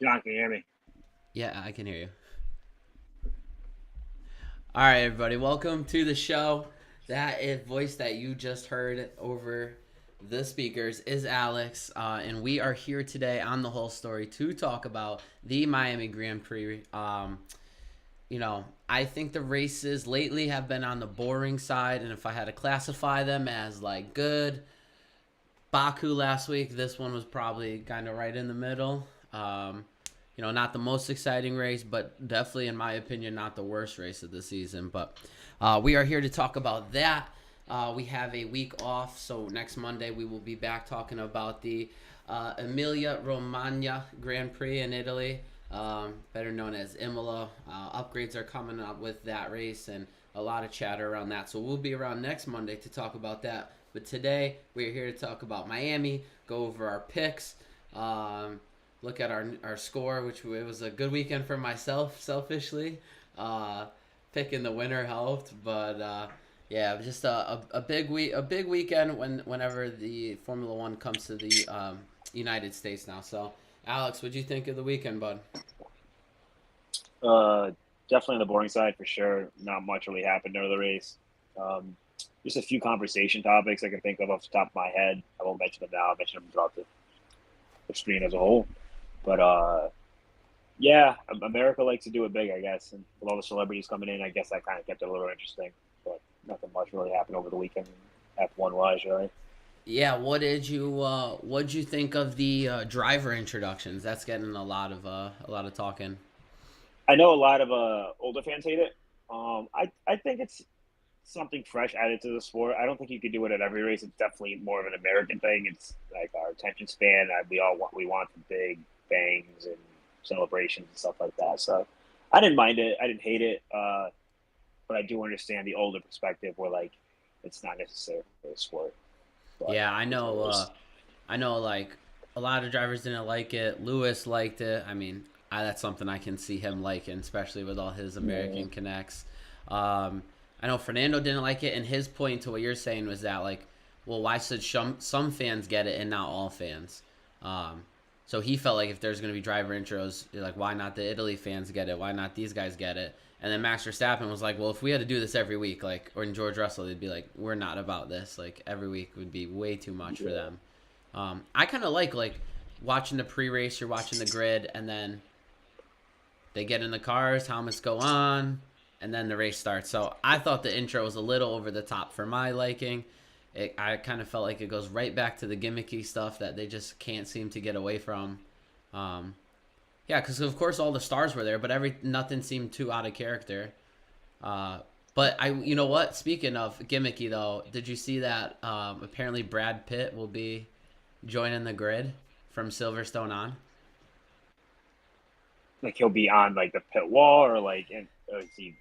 John, can you hear me? Yeah, I can hear you. All right, everybody, welcome to the show. Voice that you just heard over the speakers is Alex, and we are here today on the whole story to talk about the Miami Grand Prix. I think the races lately have been on the boring side, and if I had to classify them as like good, Baku last week, this one was probably kind of right in the middle. Not the most exciting race, but definitely, in my opinion, not the worst race of the season. But we are here to talk about that. We have a week off, so next Monday we will be back talking about the Emilia Romagna Grand Prix in Italy, better known as Imola. Upgrades are coming up with that race and a lot of chatter around that. So we'll be around next Monday to talk about that. But today we are here to talk about Miami, go over our picks, look at our score, which it was a good weekend for myself, selfishly. Uh, Picking the winner helped, but yeah, just a big weekend whenever the Formula One comes to the United States now. So, Alex, what'd you think of the weekend, bud? Uh, Definitely on the boring side for sure. Not much really happened during the race. Um, just a few conversation topics I can think of off the top of my head. I won't mention them now. I'll mention them throughout the screen as a whole. But yeah, America likes to do it big, I guess. And with all the celebrities coming in, I guess that kind of kept it a little interesting. But nothing much really happened over the weekend. F1 wise, really. Yeah, what'd you think of the driver introductions? That's getting a lot of talking. I know a lot of older fans hate it. I think it's something fresh added to the sport. I don't think you could do it at every race. It's definitely more of an American thing. It's like our attention span. We want the big bangs and celebrations and stuff like that. So I didn't mind it. I didn't hate it. But I do understand the older perspective where like it's not necessary for the sport. But Yeah, I it is what know. it is. I know. Like a lot of drivers didn't like it. Lewis liked it. I mean, that's something I can see him liking, especially with all his Yeah. American connects. I know Fernando didn't like it, and his point to what you're saying was that like, well, why should some fans get it and not all fans? Um, so he felt like if there's going to be driver intros, like why not the Italy fans get it? Why not these guys get it? And then Max Verstappen was like, well, if we had to do this every week, like, or in George Russell, they'd be like, we're not about this. Like every week would be way too much for Yeah. them. I kind of like watching the pre-race. You're watching the grid, and then they get in the cars, helmets go on, and then the race starts. So I thought the intro was a little over the top for my liking. I kind of felt like it goes right back to the gimmicky stuff that they just can't seem to get away from. Um, yeah, because of course all the stars were there, but nothing seemed too out of character. Uh, but you know what? Speaking of gimmicky, though, did you see that? Apparently, Brad Pitt will be joining the grid from Silverstone on. Like he'll be on like the pit wall or like or is he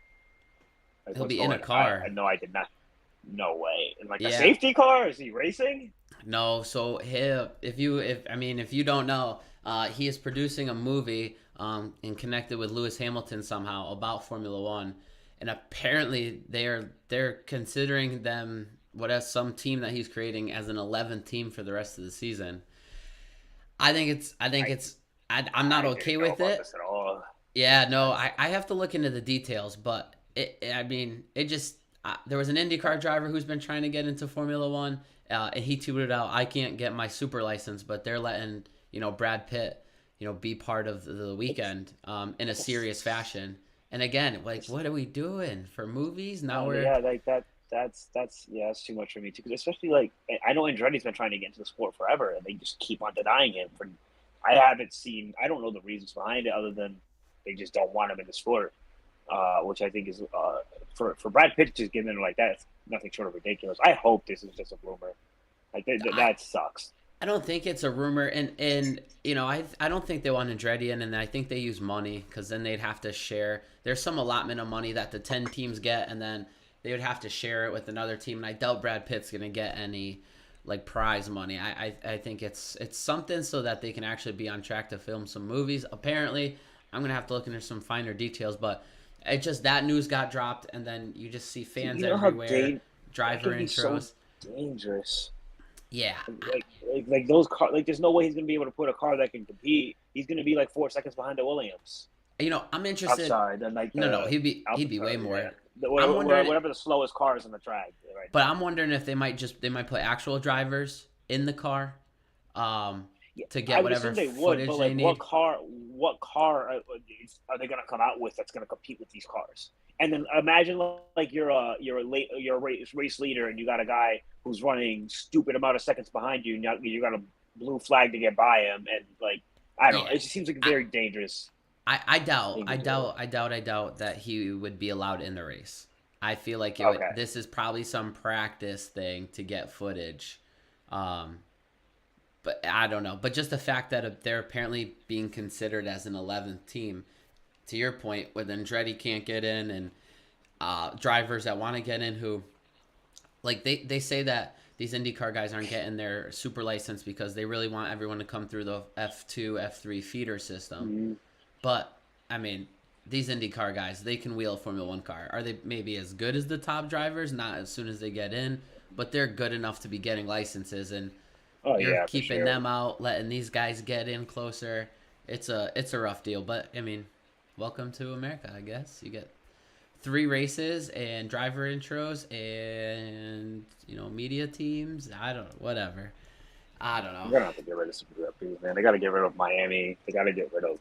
like He'll what's be in a going I car. know I did not. No way. In like a Yeah, safety car? Is he racing? no. So if you don't know, he is producing a movie and connected with Lewis Hamilton somehow about Formula One, and apparently they're considering them what as some team that he's creating as an 11th team for the rest of the season. I think I it's I'm not I okay didn't know with about it. this at all. Yeah, no, That's I have to look into the details, but I mean, it just there was an IndyCar driver who's been trying to get into Formula One, and he tweeted out, "I can't get my super license, but they're letting Brad Pitt, be part of the it's weekend in a it's, serious fashion." And again, like, it's what are we doing for movies now? no We're yeah like that that's yeah that's too much for me too because especially like I know Andretti's been trying to get into the sport forever and they just keep on denying him for I don't know the reasons behind it other than they just don't want him in the sport, which I think is for Brad Pitt to just give in like that, it's nothing short of ridiculous. I hope this is just a rumor. Like I that sucks. I don't think it's a rumor, and I don't think they want Andretti in, and I think they use money because then they'd have to share. There's some allotment of money that the 10 teams get, and then they would have to share it with another team. And I doubt Brad Pitt's gonna get any like prize money. I think it's something so that they can actually be on track to film some movies. Apparently, I'm gonna have to look into some finer details, but it just that news got dropped, and then you just see See, fans you know how everywhere, that driver can be so intros. dangerous. Yeah, Like those car, like there's no way he's gonna be able to put a car that can compete. He's gonna be like 4 seconds behind the Williams. I'm I'm interested. sorry, then like No, the he'd be way AlphaTauri, more. yeah, I'm wondering, whatever the slowest car is on the track right but now. I'm wondering if they might put actual drivers in the car, um, Yeah, to get I would whatever assume they would, but footage they like, need. what car are they gonna come out with that's gonna compete with these cars? And then imagine like you're a race leader and you got a guy who's running stupid amount of seconds behind you, and you got a blue flag to get by him, and like I don't know, Yeah, it just seems like a I, very dangerous thing to do. I doubt that he would be allowed in the race. I feel like it would. Okay, This is probably some practice thing to get footage, um, but I don't know. But just the fact that they're apparently being considered as an 11th team, to your point, when Andretti can't get in, and drivers that want to get in who, like they say that these IndyCar guys aren't getting their super license because they really want everyone to come through the F2, F3 feeder system. mm-hmm. But I mean, these IndyCar guys, they can wheel a Formula One car. Are they maybe as good as the top drivers? Not as soon as they get in, but they're good enough to be getting licenses. And Oh you're yeah, for keeping sure. them out, letting these guys get in closer. It's a rough deal. But I mean, welcome to America, I guess. You get 3 races and driver intros and media teams. I don't know, whatever. I don't know. They're gonna have to get rid of some GPs, man. They got to get rid of Miami. They got to get rid of.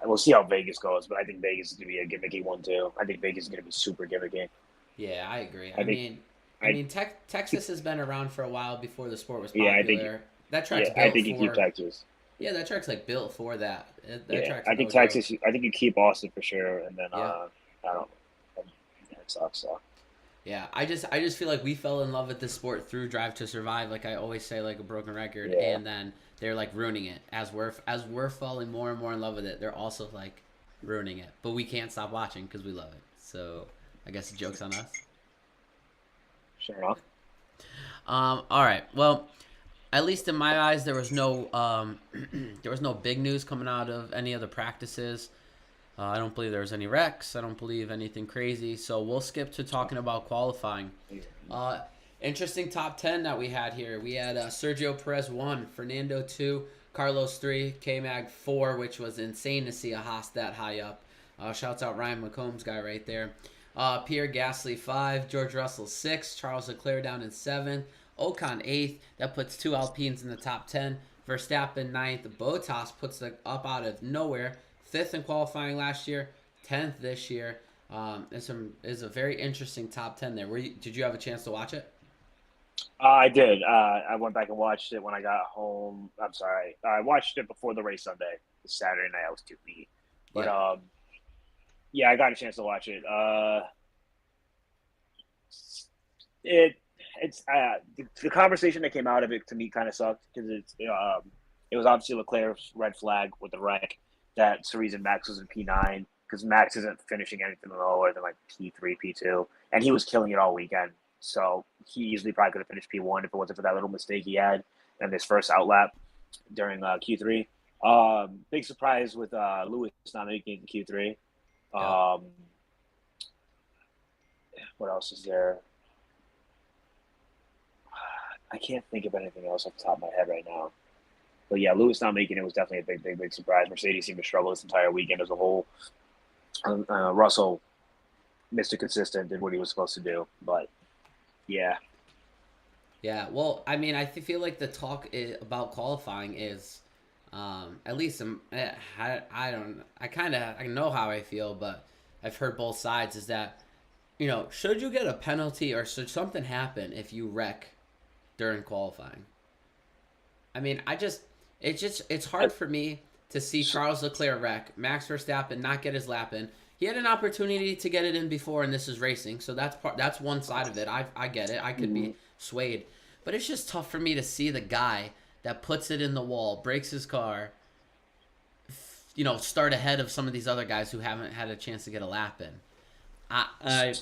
We'll see how Vegas goes, but I think Vegas is gonna be a gimmicky one too. I think Vegas is gonna be super gimmicky. Yeah, I agree. I think I I mean, Texas has been around for a while before the sport was yeah, I think popular. That track's yeah, I built think you keep for. Texas. Yeah, that track's like built for that. That Yeah, track's I no think joke. Texas. I think you keep Austin for sure, and then Yeah, I don't. Yeah, it sucks. So yeah. I just feel like we fell in love with this sport through Drive to Survive. Like I always say, like a broken record, yeah, and then they're like ruining it as we're falling more and more in love with it. They're also like ruining it, but we can't stop watching because we love it. So I guess the joke's on us. sure enough. All right. Well, at least in my eyes, there was no there was no big news coming out of any of the practices. I don't believe there was any wrecks. I don't believe anything crazy. So we'll skip to talking about qualifying. Uh, Interesting top 10 that we had here. We had Sergio Perez 1, Fernando 2, Carlos 3, K-Mag 4, which was insane to see a Haas that high up. Shouts out Ryan McCombs guy right there. Pierre Gasly 5, George Russell 6, Charles Leclerc down in 7th, Ocon 8th. That puts 2 Alpines in the top 10. Verstappen 9th. Bottas puts the up out of nowhere. 5th in qualifying last year, 10th this year. Is a very interesting top 10 there. Did you have a chance to watch it? I did. I went back and watched it when I got home. I'm sorry. I watched it before the race Sunday. Saturday night I was too beat, but Yeah. yeah, I got a chance to watch it. It it's the conversation that came out of it to me kind of sucked because it was obviously Leclerc's red flag with the wreck. That's the reason Max was in P9 because Max isn't finishing anything lower than like P3, P2, and he was killing it all weekend. So he easily probably could have finished P1 if it wasn't for that little mistake he had in his first outlap during Q3. Big surprise with Lewis not making it in Q3. Yeah. Um, what else is there? I can't think of anything else off the top of my head right now. But yeah, Lewis not making it was definitely a big surprise. Mercedes seemed to struggle this entire weekend as a whole. Russell Mr. Consistent did what he was supposed to do, but yeah, Yeah. Well, I mean, feel like the talk about qualifying is, at least I don't. I know how I feel, but I've heard both sides. Is that should you get a penalty or should something happen if you wreck during qualifying? I mean, it's I, hard for me to see Charles Leclerc wreck, Max Verstappen not get his lap in. He had an opportunity to get it in before, and this is racing, so that's one side of it. I get it. I could be swayed, but it's just tough for me to see the guy that puts it in the wall, breaks his car, start ahead of some of these other guys who haven't had a chance to get a lap in. I I,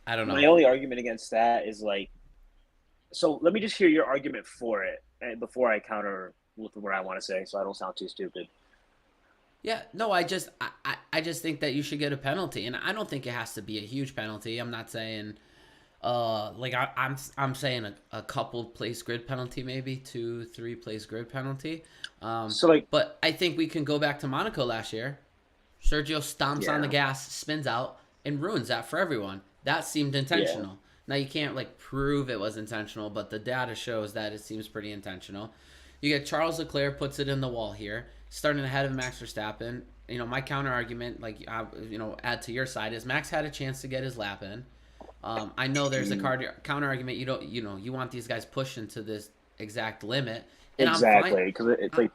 I don't my know. only argument against that is like, so let me just hear your argument for it before I counter with what I want to say, so I don't sound too stupid. Yeah, no, I just think that you should get a penalty, and I don't think it has to be a huge penalty. I'm not saying Like I'm saying a couple place grid penalty, maybe 2-3 place grid penalty. So like, But I think we can go back to Monaco last year. Sergio stomps on the yeah, gas, spins out, and ruins that for everyone. That seemed yeah, intentional. Now you can't like prove it was intentional, but the data shows that it seems pretty intentional. You get Charles Leclerc puts it in the wall here, starting ahead of Max Verstappen. You know, my counter argument, like add to your side, is Max had a chance to get his lap in. I know there's a mm, counter argument. You don't, you want these guys pushing to this exact limit, and I'm fine. exactly. Because it's I, like,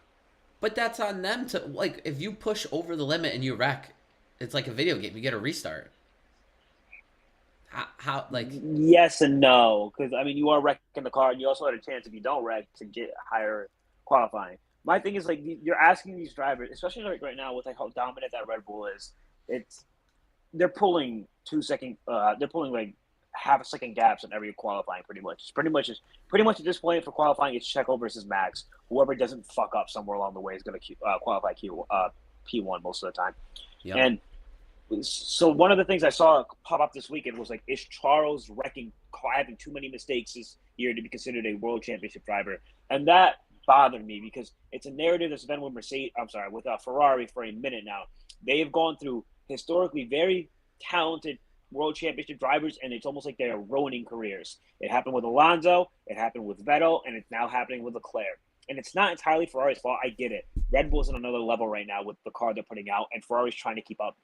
but that's on them to like. If you push over the limit and you wreck, it's like a video game. You get a restart. How like yes and no, because I mean, you are wrecking the car, and you also had a chance if you don't wreck to get higher qualifying. My thing is like you're asking these drivers, especially like right now with like how dominant that Red Bull is. It's they're pulling 2 second, they're pulling like half a second gaps in every qualifying pretty much. Pretty much at this point for qualifying, it's Checo versus Max. Whoever doesn't fuck up somewhere along the way is going to qualify P1 most of the time. yep. And so one of the things I saw pop up this weekend was like, is Charles wrecking, having too many mistakes this year to be considered a world championship driver? And that bothered me because it's a narrative that's been with with Ferrari for a minute now. They have gone through historically very talented world championship drivers, and it's almost like they're ruining careers. It happened with Alonso, it happened with Vettel, and it's now happening with Leclerc. And it's not entirely Ferrari's fault. I get it. Red Bull's on another level right now with the car they're putting out, and Ferrari's trying to keep up.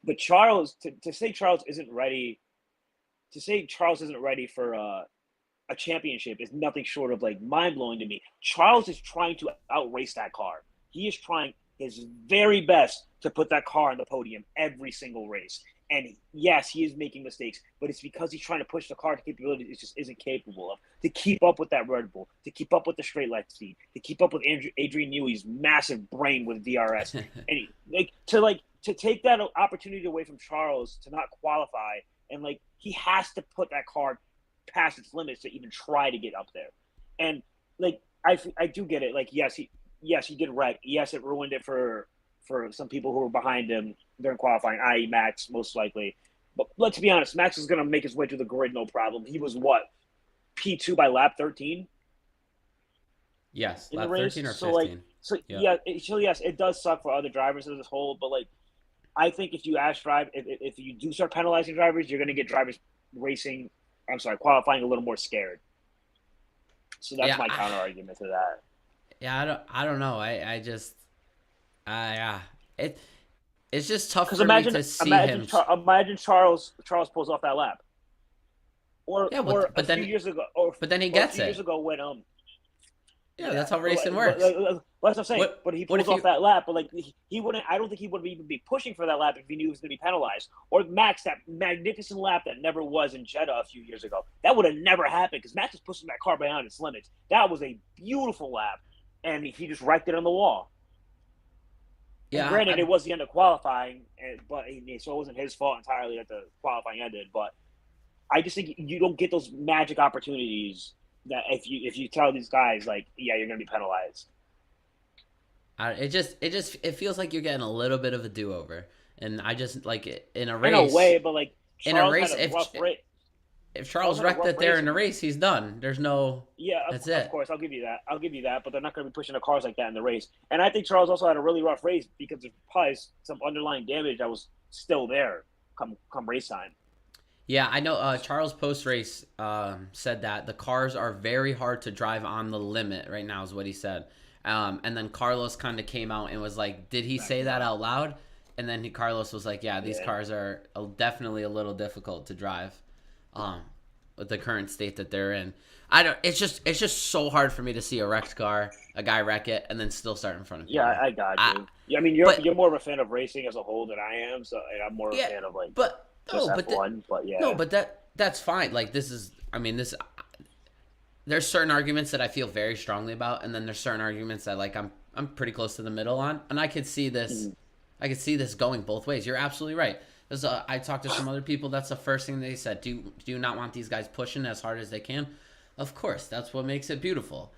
But Charles, to say Charles isn't ready, for a championship is nothing short of like mind blowing to me. Charles is trying to outrace that car. He is trying his very best to put that car on the podium every single race. And yes, he is making mistakes, but it's because he's trying to push the car to capability it just isn't capable of to keep up with that Red Bull, to keep up with the straight line speed, to keep up with Adrian Newey's massive brain with DRS, and to take that opportunity away from Charles to not qualify, and like he has to put that car past its limits to even try to get up there. And like I do get it. Like yes he did wreck. Yes, it ruined it for some people who were behind him during qualifying, i.e. Max most likely. But let's be honest, Max is going to make his way to the grid no problem. He was what, P2 by lap 13 Yes, in the lap race. 13 or So like 15. so Yep. yeah, yes, it does suck for other drivers as a whole. But like I think if you if you do start penalizing drivers, you're going to get drivers racing. I'm sorry, qualifying a little more scared. So that's Yeah. my counter argument to that. Yeah. I don't know. I just. Yeah. It. It's just tough Because for me to see him. Imagine Charles pulls off that lap, Yeah. or a But few then years ago, or But then he or a gets few years it. ago when Yeah. yeah, That's how but racing works. that's what I'm saying. What But he What pulls if off you? that lap. But like he wouldn't. I don't think he would even be pushing for that lap if he knew he was going to be penalized. Or Max, that magnificent lap that never was in Jeddah a few years ago. That would have never happened because Max was pushing that car beyond its limits. That was a beautiful lap, and he just wrecked it on the wall. And Yeah. granted, it was the end of qualifying, so it wasn't his fault entirely that the qualifying ended. But I just think you don't get those magic opportunities that if you tell these guys like, yeah, you're going to be penalized. It feels like you're getting a little bit of a do over, and I just like in a In a race. way, but like In a Charles had race, a rough race. if Charles Charles had a wrecked rough it there race, in the and race, he's done. There's no. yeah, That's of it. course, I'll give you that. But they're not going to be pushing the cars like that in the race. And I think Charles also had a really rough race because of probably some underlying damage that was still there come race time. Yeah, I know. Charles post race said that the cars are very hard to drive on the limit right now, is what he said. And then Carlos kind of came out and was like, "Did he say that out loud?" And then Carlos was like, "Yeah, these Yeah. cars are definitely a little difficult to drive, um, with the current state that they're in. I don't. It's just so hard for me to see a wrecked car, a guy wreck it, and then still start in front of Yeah, people. I got I, you. Yeah, I mean, you're but more of a fan of racing as a whole than I am, so and I'm more of a yeah, fan of like but just no, F1. But no, yeah, but that's fine. Like this is, I mean, this. There's certain arguments that I feel very strongly about, and then there's certain arguments that like I'm pretty close to the middle on, and I could see this. Mhm. I could see this going both ways. You're absolutely right. I talked to some other people. That's the first thing they said. Do you not want these guys pushing as hard as they can? Of course, that's what makes it beautiful.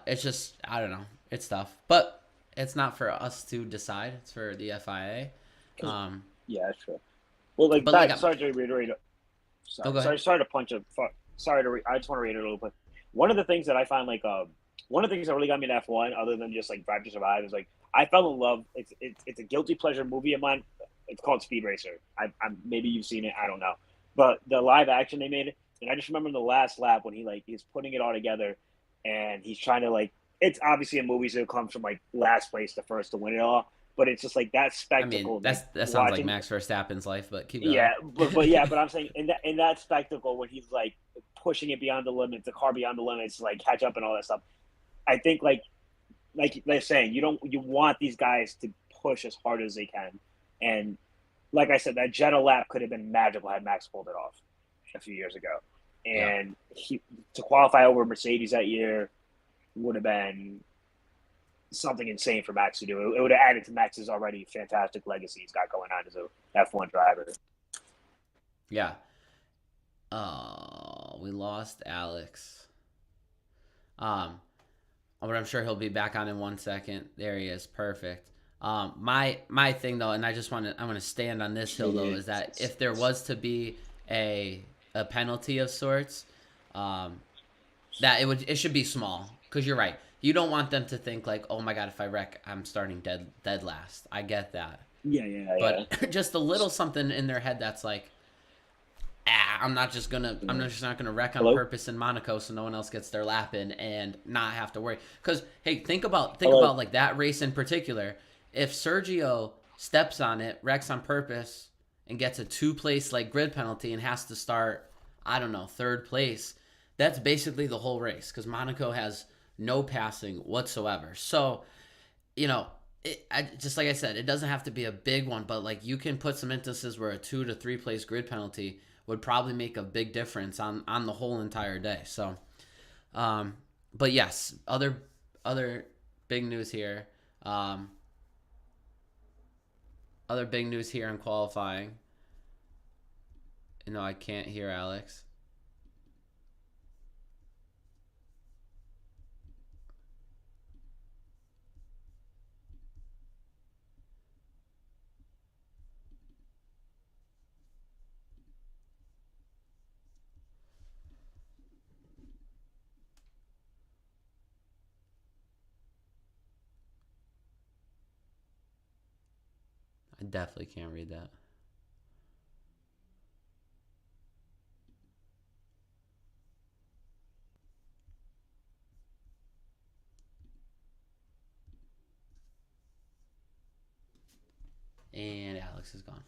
It's just I don't know. It's tough, but it's not for us to decide. It's for the FIA. Um, yeah, sure. Well, like but like back. Oh, sorry, go ahead. sorry to punch a. Sorry to. I just want to read it a little bit. One of the things that I find like one of the things that really got me in F1, other than just like Drive to Survive, is like I fell in love. It's a guilty pleasure movie of mine. It's called Speed Racer. I'm maybe you've seen it. I don't know, but the live action they made, and I just remember the last lap when he's putting it all together, and he's trying to like. It's obviously a movie, so it comes from like last place to first to win it all. But it's just like that I mean, spectacle, like that sounds like watching. Max Verstappen's life, but keep going. Yeah, but yeah, but I'm saying in that spectacle when he's like pushing it beyond the limits, the car beyond the limits, like catch up and all that stuff. I think like they're saying, you want these guys to push as hard as they can, and like I said, that Jetta lap could have been magical had Max pulled it off a few years ago, Yeah. and to qualify over Mercedes that year would have been something insane for Max to do. It would have added to Max's already fantastic legacy he's got going on as a F1 driver. Yeah. Oh, we lost Alex. But I'm sure he'll be back on in 1 second. There he is. Perfect. My thing though, and I'm gonna stand on this hill though, is that if there was to be a penalty of sorts, that it should be small, because you're right. You don't want them to think like, oh my god, if I wreck, I'm starting dead last. I get that, Yeah. but just a little something in their head that's like, I'm just not gonna wreck on Hello? purpose in Monaco so no one else gets their lap in and not have to worry. Because hey, think about Hello? like that race in particular. If Sergio steps on it, wrecks on purpose, and gets a 2-place like grid penalty and has to start, I don't know, 3rd place, that's basically the whole race, because Monaco has no passing whatsoever. So, just like I said, it doesn't have to be a big one, but like you can put some instances where a 2 to 3 place grid penalty would probably make a big difference on the whole entire day. So, but yes, other big news here. Other big news here in qualifying. No, I can't hear Alex. I definitely can't read that. And Alex is gone.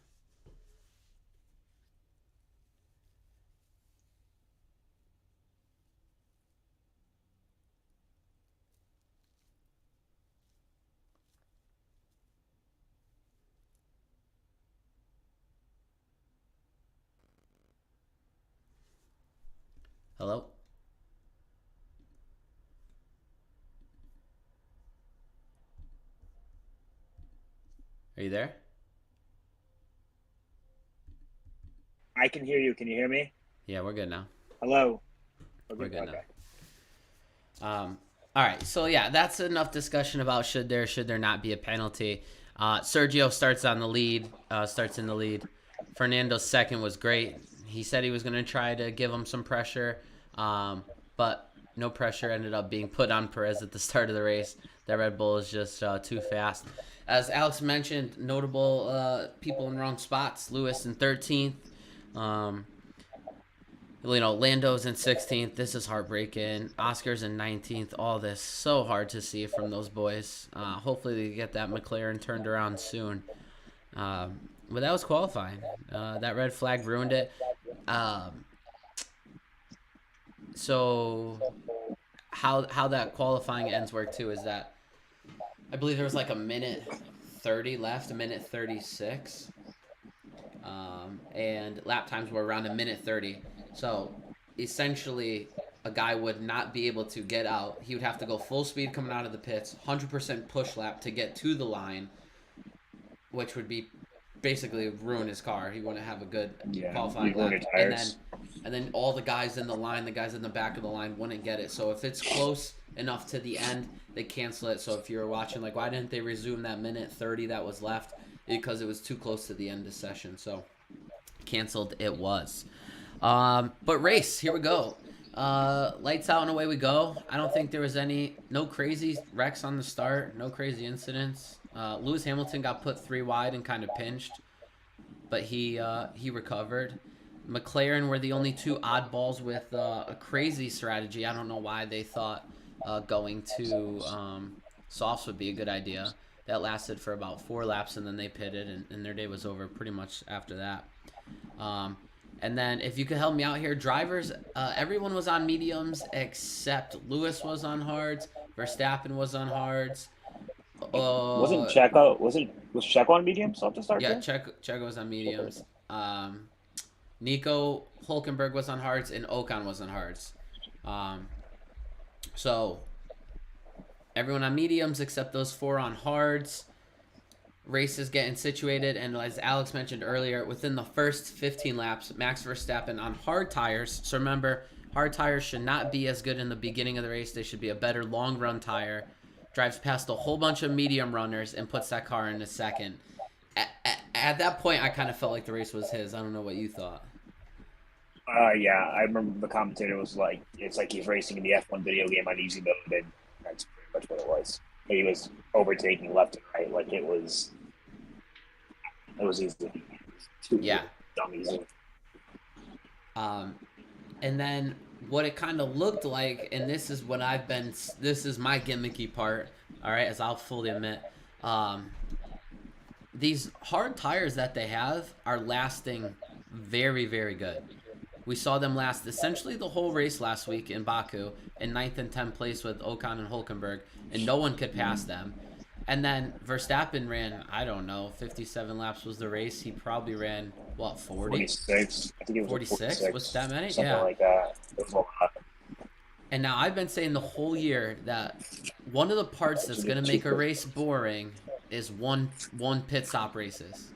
Hello? Are you there? I can hear you. Can you hear me? Yeah, we're good now. Hello. We're Okay. good Okay. now. All right. So yeah, that's enough discussion about should there not be a penalty. Sergio starts on the lead. Starts in the lead. Fernando's second was great. He said he was going to try to give him some pressure, but no pressure ended up being put on Perez at the start of the race. That Red Bull is just too fast. As Alex mentioned, notable people in wrong spots. Lewis in 13th. Lando's in 16th. This is heartbreaking. Oscar's in 19th. All this so hard to see from those boys. Hopefully they get that McLaren turned around soon. But that was qualifying. That red flag ruined it. So how that qualifying ends work too is that I believe there was like a minute 30 left, a minute 36. And lap times were around a minute 30. So essentially, a guy would not be able to get out. He would have to go full speed coming out of the pits, 100% push lap to get to the line, which would be basically ruin his car. He wouldn't have a good qualifying lap. And then all the guys in the line, the guys in the back of the line wouldn't get it. So if it's close enough to the end, they cancel it. So if you're watching, like, why didn't they resume that minute 30 that was left? Because it was too close to the end of the session. So canceled it was. But race, here we go. Lights out and away we go. I don't think there was no crazy wrecks on the start, no crazy incidents. Lewis Hamilton got put 3 wide and kind of pinched, but he recovered. McLaren were the only two oddballs with a crazy strategy. I don't know why they thought going to softs would be a good idea. That lasted for about 4 laps, and then they pitted, and their day was over pretty much after that. Um, and then if you could help me out here, drivers, everyone was on mediums except Lewis was on hards, Verstappen was on hards. Wasn't Checo was Checo on mediums off the start Yeah, too? Checo was on mediums. Nico Hulkenberg was on hards, and Ocon was on hards. Um, so everyone on mediums except those 4 on hards. Race is getting situated, and as Alex mentioned earlier, within the first 15 laps, Max Verstappen on hard tires. So remember, hard tires should not be as good in the beginning of the race. They should be a better long run tire. Drives past a whole bunch of medium runners and puts that car into second. At that point, I kind of felt like the race was his. I don't know what you thought. Yeah, I remember the commentator was like, "It's like he's racing in the F1 video game on easy mode," and that's pretty much what it was. He was overtaking left and right, like it was easy. Too Yeah. dumb easy. And then what it kind of looked like, and this is this is my gimmicky part, all right, as I'll fully admit. These hard tires that they have are lasting very, very good. We saw them last essentially the whole race last week in Baku in ninth and 10th place with Ocon and Hulkenberg, and no one could pass them. And then Verstappen ran, I don't know, 57 laps was the race. He probably ran, what, 40? 46. I think it was 46? 46. Was that many? Something Yeah. like that. It was a lot. And now I've been saying the whole year that one of the parts that's going to make a race boring is one pit stop races.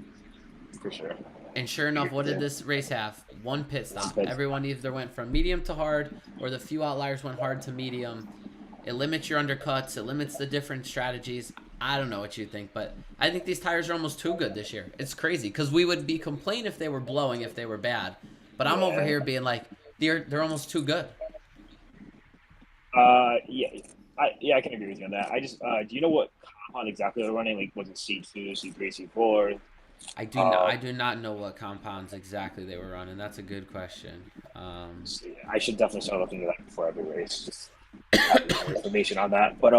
For sure. And sure enough, what did this race have? One pit stop. Everyone either went from medium to hard, or the few outliers went hard to medium. It limits your undercuts. It limits the different strategies. I don't know what you think, but I think these tires are almost too good this year. It's crazy because we would be complaining if they were blowing, if they were bad. But I'm over here being like, they're almost too good. Yeah, I can agree with you on that. I just, do you know what compound exactly they're running? Like, was it C2, C3, C4? I do not know what compounds exactly they were running. That's a good question. I should definitely start looking at that before every race. Just have more information on that. But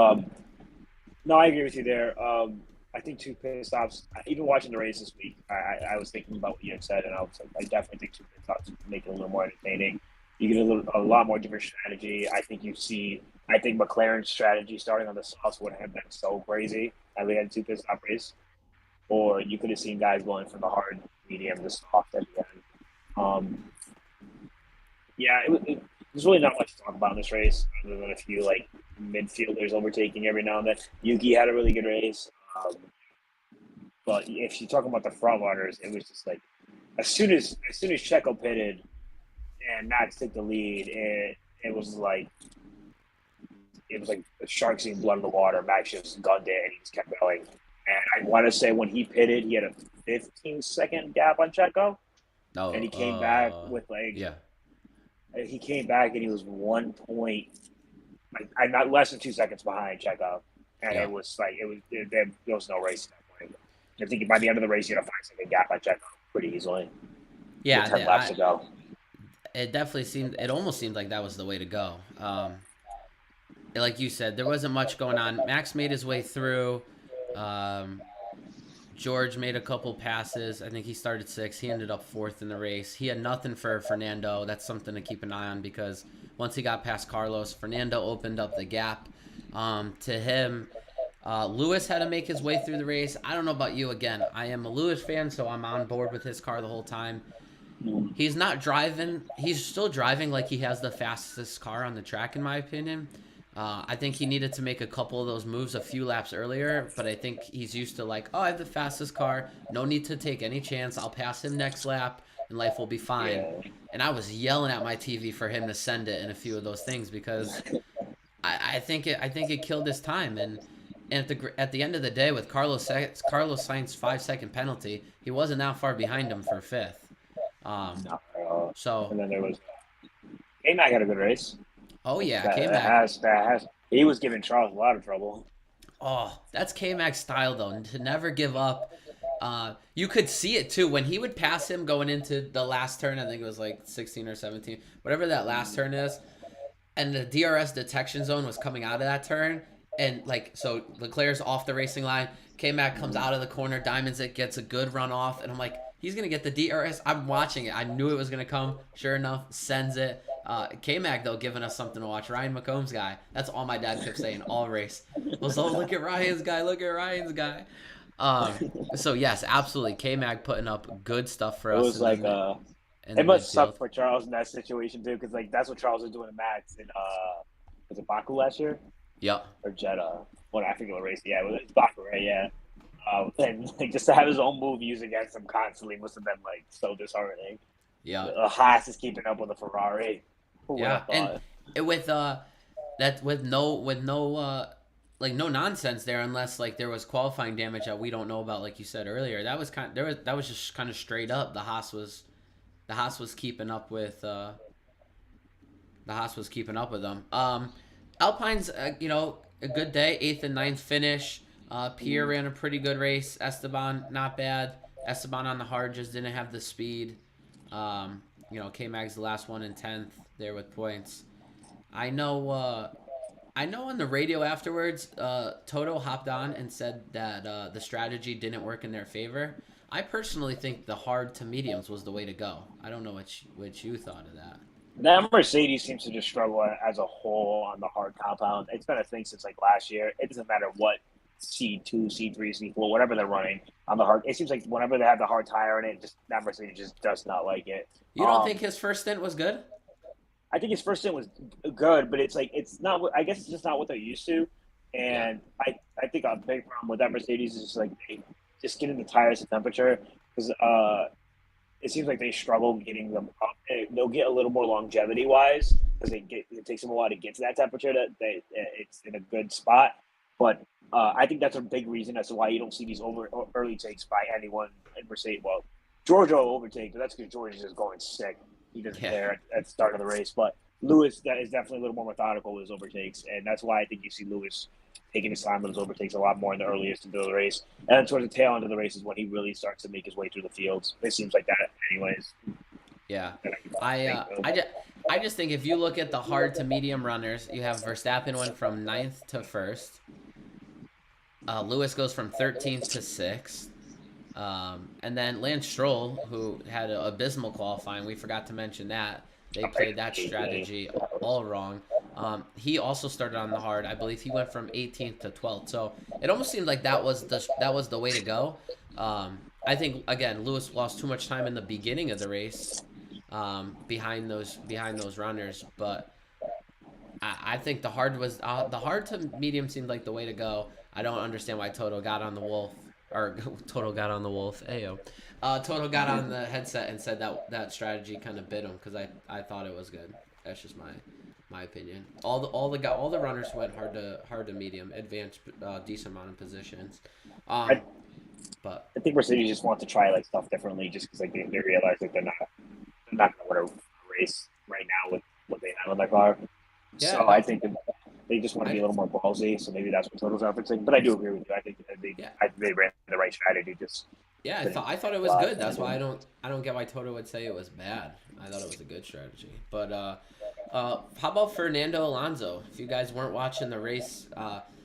no, I agree with you there. I think 2 pit stops. Even watching the race this week, I was thinking about what you had said, and I was like, I definitely think 2 pit stops make it a little more entertaining. You get a lot more different strategy. I think McLaren's strategy starting on the softs would have been so crazy had we had a 2 pit stop race. Or you could have seen guys going from the hard, medium, to soft at the end. Yeah, there's really not much to talk about in this race, other than a few like midfielders overtaking every now and then. Yuki had a really good race, but if you're talking about the front runners, it was just like as soon as Checo pitted and Max took the lead, it was like a shark seeing blood in the water. Max just gunned it and he just kept going. And I want to say when he pitted, he had a 15-second gap on Checo, and he came back with he came back and he was 1 point, I'm not less than 2 seconds behind Checo, and it was like there was no race at that point. I think by the end of the race, he had a 5-second gap on Checo pretty easily. Yeah, with 10 laps to go. It almost seemed like that was the way to go. Like you said, there wasn't much going on. Max made his way through. George made a couple passes. I think he started 6th. He ended up 4th in the race. He had nothing for Fernando. That's something to keep an eye on because once he got past Carlos, Fernando opened up the gap to him. Lewis had to make his way through the race. I don't know about you. Again, I am a Lewis fan, so I'm on board with his car the whole time. He's not driving. He's still driving like he has the fastest car on the track, in my opinion. I think he needed to make a couple of those moves a few laps earlier, but I think he's used to like, I have the fastest car. No need to take any chance. I'll pass him next lap, and life will be fine. Yeah. And I was yelling at my TV for him to send it in a few of those things because I think it killed his time. And at the end of the day, with Carlos Sainz's 5-second penalty, he wasn't that far behind him for 5th. So, And then there was K-Mac had a good race. oh yeah, That, K that Mac. has that has he was giving Charles a lot of trouble. Oh, that's K Mac's style though, to never give up. You could see it too when he would pass him going into the last turn. I think it was like 16 or 17, whatever that last turn is. And the DRS detection zone was coming out of that turn. And like, so Leclerc's off the racing line. K Mac comes out of the corner, diamonds it, gets a good run off. And I'm like, he's going to get the DRS. I'm watching it. I knew it was going to come. Sure enough, sends it. K Mac, though, giving us something to watch. Ryan McCombs guy. That's all my dad kept saying all race. Was, oh, look at Ryan's guy. Look at Ryan's guy. So, yes, absolutely. K Mac putting up good stuff for It us was in the like in the it must midfield. suck for Charles in that situation too, because like that's what Charles was doing to Max in was it Baku last year Yep. or Jeddah? What I forget what race. Yeah, it was Baku, right? Yeah. And like just to have his own move used against him constantly must have been like so disheartening. Yeah. Haas is keeping up with a Ferrari. Who would Yeah. have And thought? with that with no like no nonsense there unless like there was qualifying damage that we don't know about like you said earlier. That was that was just kind of straight up. The Haas was keeping up with them. Alpine's a good day, 8th and ninth finish. Pierre ran a pretty good race. Esteban not bad. Esteban on the hard just didn't have the speed. K Mag's the last one in 10th there with points. I know I know on the radio afterwards, Toto hopped on and said that the strategy didn't work in their favor. I personally think the hard to mediums was the way to go. I don't know what you thought of that. That Mercedes seems to just struggle as a whole on the hard compound. It's been a thing since like last year. It doesn't matter what C2, C3, C4, whatever they're running on the hard. It seems like whenever they have the hard tire in it, just that Mercedes just does not like it. You don't think his first stint was good? I think his first stint was good, but it's like it's not. I guess it's just not what they're used to. Yeah. And I think a big problem with that Mercedes is just like they just getting the tires to temperature because it seems like they struggle getting them up. They'll get a little more longevity wise because it takes them a while to get to that temperature that it's in a good spot. But I think that's a big reason as to why you don't see these early takes by anyone in Mercedes. Well, Georgia will overtake, but that's because George is just going sick. He doesn't care at the start of the race. But Lewis that is definitely a little more methodical with his overtakes, and that's why I think you see Lewis taking his time with his overtakes a lot more in the earliest into the race. And then towards the tail end of the race is when he really starts to make his way through the fields. It seems like that, anyways. Yeah, I just think if you look at the hard to medium runners, you have Verstappen went from 9th to 1st. Lewis goes from 13th to 6th. And then Lance Stroll, who had an abysmal qualifying, we forgot to mention that. They played that strategy all wrong. He also started on the hard. I believe he went from 18th to 12th. So it almost seemed like that was the way to go. I think again Lewis lost too much time in the beginning of the race behind those runners, but I think the hard to medium seemed like the way to go. I don't understand why Toto got on the wolf. Or Toto got on the wolf. Ayo. Toto got on the headset and said that strategy kind of bit him because I thought it was good. That's just my opinion. All the runners went hard to medium, advanced decent amount of positions. But I think Mercedes just want to try like stuff differently, just because like they realize that they're not going to win a race right now with what they have on their car. Yeah, so I think that they just want to be a little more ballsy. So maybe that's what Toto's referencing. But I do agree with you. I think they ran the right strategy. I thought it was good. That's why I don't get why Toto would say it was bad. I thought it was a good strategy. But how about Fernando Alonso? If you guys weren't watching the race,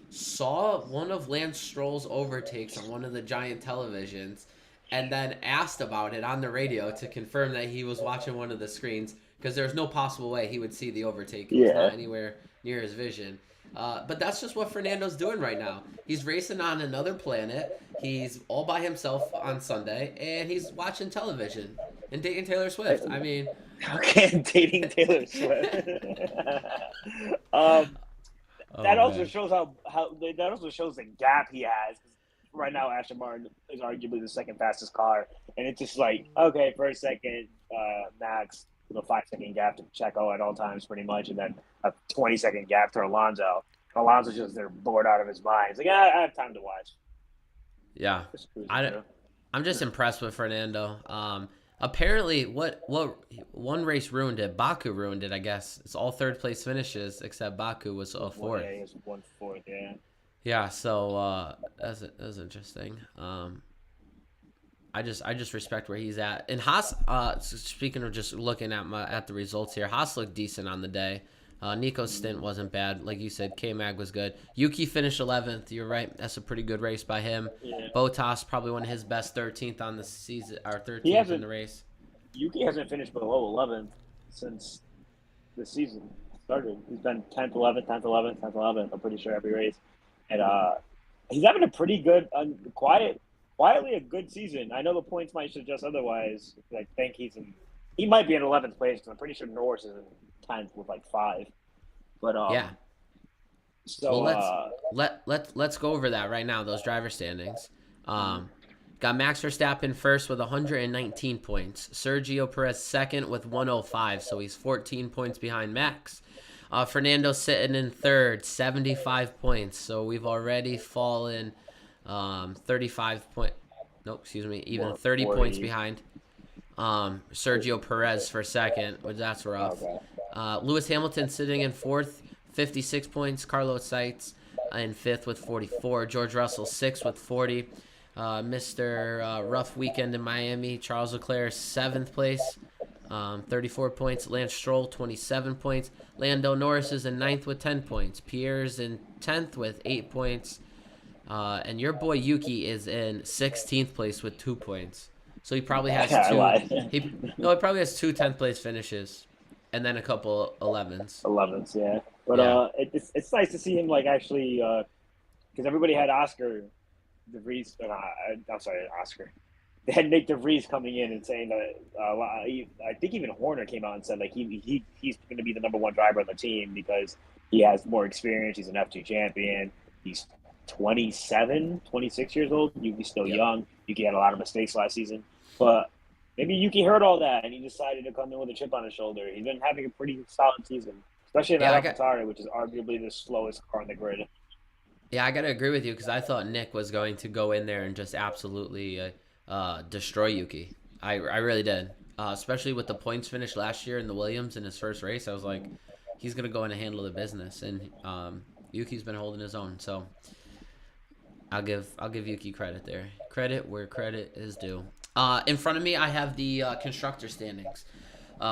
saw one of Lance Stroll's overtakes on one of the giant televisions, and then asked about it on the radio to confirm that he was watching one of the screens because there's no possible way he would see the overtake. It was not anywhere near his vision. But that's just what Fernando's doing right now. He's racing on another planet. He's all by himself on Sunday, and he's watching television and dating Taylor Swift. I mean, okay, dating Taylor Swift. That also shows that also shows the gap he has. Right now, Aston Martin is arguably the second fastest car, and it's just like okay, for a second, Max with a 5-second gap to Checo at all times, pretty much, and then a 20-second gap to Alonso. Alonso's just there bored out of his mind. He's like, I have time to watch. Yeah, I'm just impressed with Fernando. Apparently, what one race ruined it. Baku ruined it. I guess it's all third place finishes except Baku was a Well, fourth. yeah, he was 1/4. Yeah. Yeah, so that's interesting. I just respect where he's at. And Haas, speaking of just looking at the results here, Haas looked decent on the day. Nico's stint wasn't bad, like you said. K Mag was good. Yuki finished 11th. You're right. That's a pretty good race by him. Yeah. Botas probably one of his best 13th on the season, or He 13th in the hasn't. race. Yuki hasn't finished below 11th since the season started. He's been 10th, 11th, 10th, 11th, 10th, 11th. I'm pretty sure every race, and he's having a pretty good, quietly a good season. I know the points might suggest otherwise. I think he might be in 11th place because I'm pretty sure Norris is in 10th with like 5. But Yeah. Well, so let's go over that right now. Those driver standings. Got Max Verstappen first with 119 points. Sergio Perez second with 105, so he's 14 points behind Max. Fernando sitting in third, 75 points. So we've already fallen 35 point. No, excuse me, even 30 40. points behind. Sergio Perez for second, which that's rough. Okay. Lewis Hamilton sitting in fourth, 56 points. Carlos Sainz in fifth with 44. George Russell sixth with 40. Mr. Rough Weekend in Miami, Charles Leclerc, 7th place, 34 points. Lance Stroll, 27 points. Lando Norris is in 9th with 10 points. Pierre's in 10th with 8 points. And your boy Yuki is in 16th place with 2 points. So he probably has he probably has 2 10th place finishes, and then a couple 11s. 11s, yeah. But Yeah. It's nice to see him like actually because everybody had Oscar DeVries. I'm sorry, Oscar. They had Nick DeVries coming in and saying that I think even Horner came out and said like he's going to be the number one driver on the team because he has more experience. He's an F2 champion. He's 27, 26 years old. Yuki's still young. Yuki had a lot of mistakes last season, but maybe Yuki heard all that and he decided to come in with a chip on his shoulder. He's been having a pretty solid season, especially in that AlphaTauri, which is arguably the slowest car on the grid. Yeah, I got to agree with you because I thought Nick was going to go in there and just absolutely destroy Yuki. I really did, especially with the points finish last year in the Williams in his first race. I was like, he's going to go in and handle the business, and Yuki's been holding his own. So I'll give Yuki credit there. Credit where credit is due. In front of me, I have the constructor standings.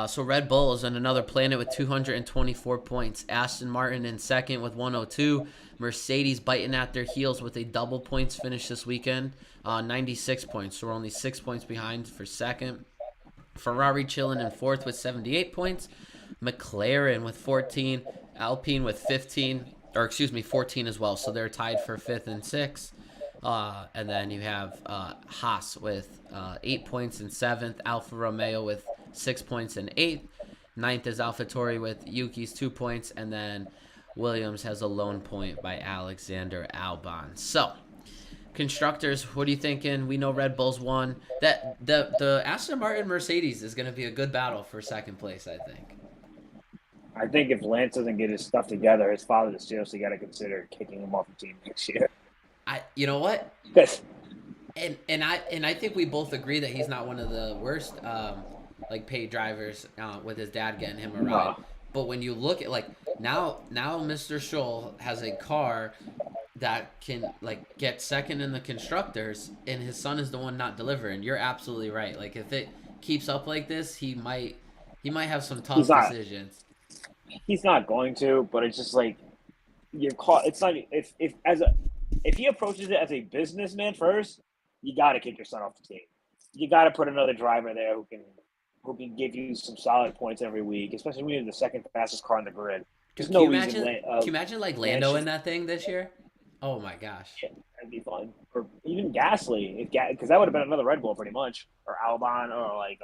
So Red Bull is on another planet with 224 points. Aston Martin in second with 102. Mercedes biting at their heels with a double points finish this weekend, 96 points. So we're only 6 points behind for second. Ferrari chilling in fourth with 78 points. McLaren with 14. Alpine with 15, or excuse me, 14 as well. So they're tied for fifth and sixth. And then you have Haas with 8 points in seventh. Alfa Romeo with 6 points in eighth. Ninth is AlphaTauri with Yuki's 2 points. And then Williams has a lone point by Alexander Albon. So, constructors, what are you thinking? We know Red Bull's won. That the Aston Martin Mercedes is going to be a good battle for second place, I think. I think if Lance doesn't get his stuff together, his father has seriously got to consider kicking him off the team next year. You know what? Yes. And I think we both agree that he's not one of the worst like paid drivers with his dad getting him a ride. No. But when you look at like now Mr. Scholl has a car that can like get second in the constructors, and his son is the one not delivering. You're absolutely right. Like if it keeps up like this, he might have some tough decisions. He's not going to, but it's just like you're caught. It's not if he approaches it as a businessman first, you got to kick your son off the team. You got to put another driver there who can give you some solid points every week, especially when you're the second fastest car on the grid. There's no reason. Can you imagine like Lando in that thing this year? Oh my gosh, yeah, that'd be fun. Or even Gasly, because that would have been another Red Bull pretty much, or Albon, or like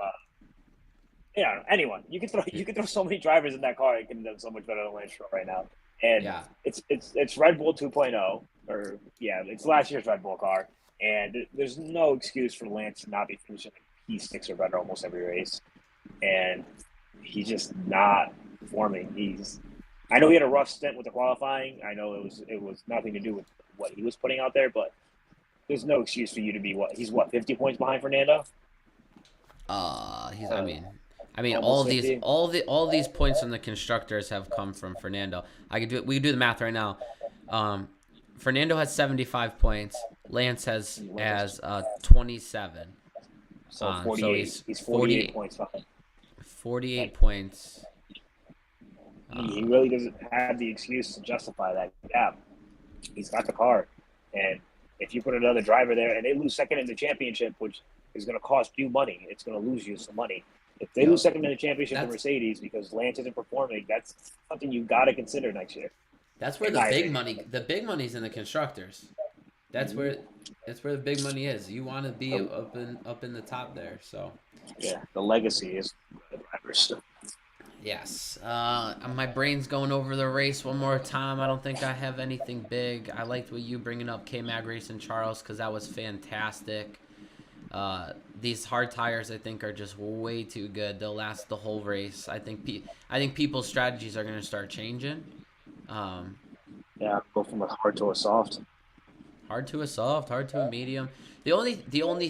anyone. You could throw so many drivers in that car. It could have done so much better than Lance Stroll right now. And it's Red Bull 2.0, or it's last year's Red Bull car, and there's no excuse for Lance to not be finishing P6 or better almost every race, and he's just not performing. I know he had a rough stint with the qualifying. I know it was nothing to do with what he was putting out there, but there's no excuse for you to be he's 50 points behind Fernando. He's. Uh, I mean, Almost 50. all these points from the constructors have come from Fernando. I could do we could do the math right now. Um, Fernando has 75 points. Lance has 27. So So 48. he's He's 48 40 points behind. 48 Like, points. he Uh, really doesn't have the excuse to justify that gap. He's got the car. And if you put another driver there and they lose second in the championship, which is going to cost you money, it's going to lose you some money. If they lose yo, second in the championship to that's Mercedes because Lance isn't performing, that's something you got to consider next year, that's where in my opinion. the big money's in the constructors. That's Mm-hmm. where that's where the big money is. You want to be up in the top there. So Yeah, the legacy is the drivers. yes, my brain's going over the race one more time. I don't think I have anything big. I liked what you bringing up K Mag Racing Charles because that was fantastic. These hard tires, I think, are just way too good. They'll last the whole race. I think people's strategies are going to start changing. Um, Yeah, go from a hard to a soft. hard to a soft, hard to a medium. The only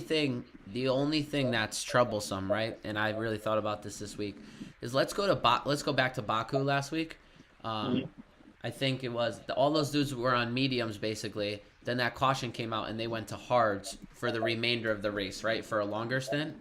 thing that's troublesome, right? And I really thought about this week is let's go back to Baku last week. Um, Mm-hmm. I think it was all those dudes were on mediums basically. Then that caution came out and they went to hards for the remainder of the race, right? For a longer stint.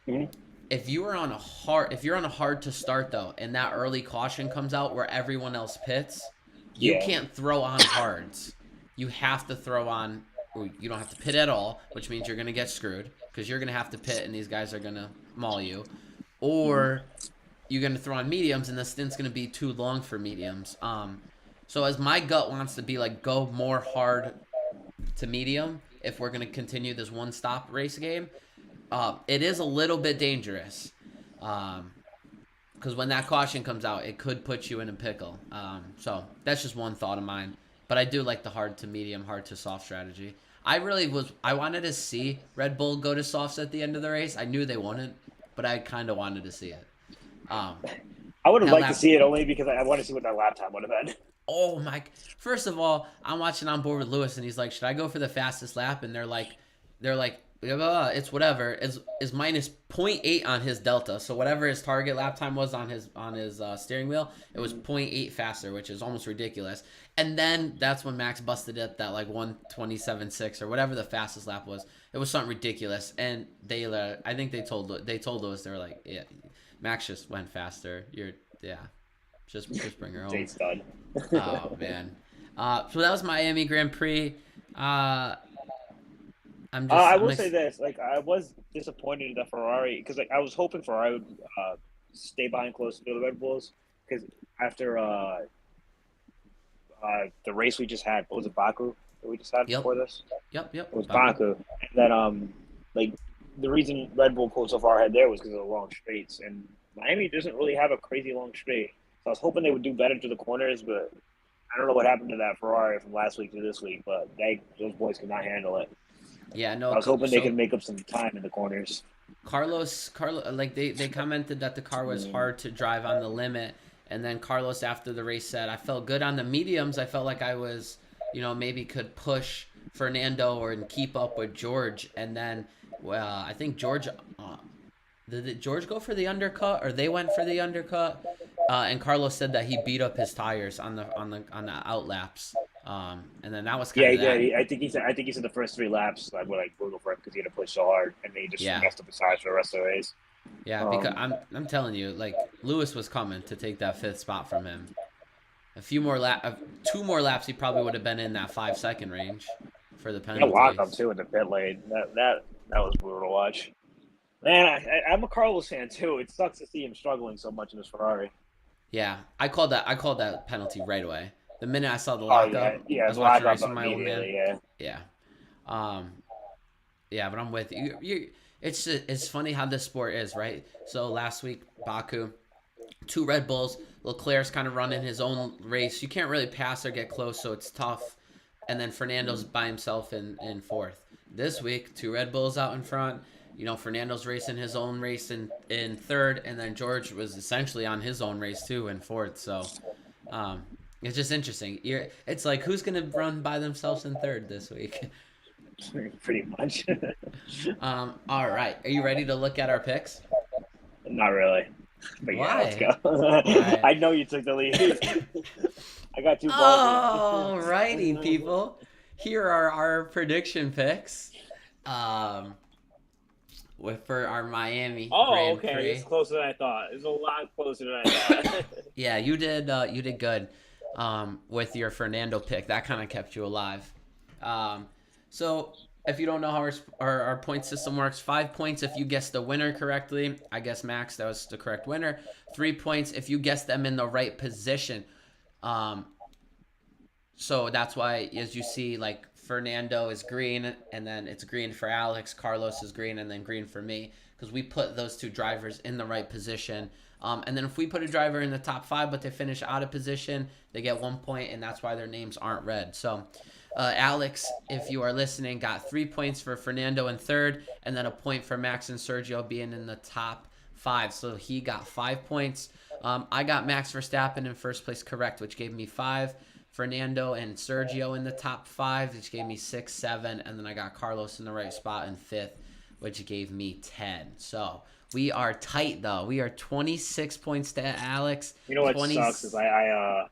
Mm-hmm. If you're on a hard to start though, and that early caution comes out where everyone else pits, you Yeah. can't throw on hards. You have to throw on. Or you don't have to pit at all, which means you're gonna get screwed because you're gonna have to pit and these guys are gonna maul you, or you're gonna throw on mediums and the stint's gonna be too long for mediums. So as my gut wants to be like go more hard to medium if we're gonna continue this one stop race game, it is a little bit dangerous. Um, because when that caution comes out, it could put you in a pickle. So that's just one thought of mine. But I do like the hard to medium, hard to soft strategy. I wanted to see Red Bull go to softs at the end of the race. I knew they wouldn't, but I kind of wanted to see it. Um, I would have that liked to lap, see it only because I want to see what that lap time would have been. oh my! First of all, I'm watching on board with Lewis, and he's like, "Should I go for the fastest lap?" And they're like, it's whatever. Is minus point 0.8 on his delta. So whatever his target lap time was on his steering wheel, it was point 0.8 faster, which is almost ridiculous. And then that's when Max busted it that like 1:27.6 or whatever the fastest lap was. It was something ridiculous. And I think they told us they were like, yeah, Max just went faster. Yeah, just bring her home. Jade's done. Oh man. So that was Miami Grand Prix. I I'm will say this: like, I was disappointed in the Ferrari because, like, I was hoping Ferrari would stay behind close to the Red Bulls because after the race we just had, what was it, Baku that we just had Yep. before this? Yep. It was Baku. Baku. And then like the reason Red Bull pulled so far ahead there was because of the long straights, and Miami doesn't really have a crazy long straight. So I was hoping they would do better to the corners, but I don't know what happened to that Ferrari from last week to this week, but those boys could not handle it. Yeah, I no. was hoping they So could make up some time in the corners. Carlos, like they commented that the car was hard to drive on the limit, and then Carlos after the race said, "I felt good on the mediums. I felt like I was, maybe could push Fernando or and keep up with George." And then, well, I think George, did George go for the undercut or they went for the undercut? And Carlos said that he beat up his tires on the out laps. And then that was Yeah, kind he of did. that. I think he said the first 3 laps were like brutal for him because he had to push so hard, and then he just Yeah. messed up his tires for the rest of the race. Yeah, because I'm telling you, like Lewis was coming to take that fifth spot from him. Two more laps, he probably would have been in that 5 second range for the That lock up penalties. too in the pit lane. That was brutal to watch. Man, I'm a Carlos fan too. It sucks to see him struggling so much in his Ferrari. Yeah, I called that penalty right away. The minute I saw the Oh yeah, lockup, I yeah, was watching lock the up race with my old man. immediately. Yeah, Yeah, um, yeah, but I'm with you. It's funny how this sport is, right? So last week, Baku, two Red Bulls. Leclerc's kind of running his own race. You can't really pass or get close, so it's tough. And then Fernando's by himself in fourth. This week, two Red Bulls out in front. Fernando's racing his own race in third, and then George was essentially on his own race too in fourth. So it's just interesting. It's like who's gonna run by themselves in third this week? Pretty much. All right. Are you ready to look at our picks? Not really. But yeah, let's Why? go. All right. I know you took the lead. I got too ballsy. All righty, people. Here are our prediction picks. Um, for our Miami Oh, Grand okay. It's Prix. closer than I thought. It's a lot closer than I thought. Yeah, you did. You did good. With your Fernando pick, that kind of kept you alive. Um, so if you don't know how our point system works, 5 points if you guess the winner correctly. I guess Max, that was the correct winner. 3 points if you guess them in the right position. Um, so that's why, as you see, like Fernando is green, and then it's green for Alex. Carlos is green, and then green for me, because we put those two drivers in the right position. And then if we put a driver in the top five, but they finish out of position, they get 1 point, and that's why their names aren't red. So, Alex, if you are listening, got 3 points for Fernando in third, and then a point for Max and Sergio being in the top five. So he got 5 points. I got Max Verstappen in first place correct, which gave me 5. Fernando and Sergio in the top 5, which gave me 6, 7, and then I got Carlos in the right spot in fifth, which gave me 10. So we are tight though. We are 26 points to Alex. You know what 20. sucks is I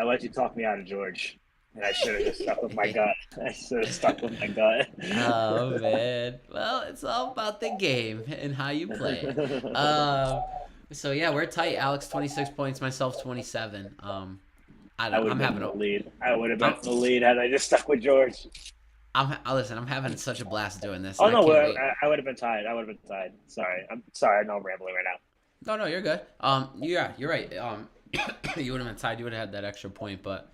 let you talk me out of George, and I should have just stuck with my gut. I should have stuck with my gut. Oh man. Well, it's all about the game and how you play it. So yeah, we're tight. Alex 26 points, myself 27. I would I'm have been in having a the lead. I would have been I'm, in the lead had I just stuck with George. listen. I'm having such a blast doing this, Oh and I no, can't wait. I would have been tied. I would have been tied. Sorry, I'm sorry. I know I'm rambling right now. No, no, you're good. Yeah, you're right. You would have been tied. You would have had that extra point, but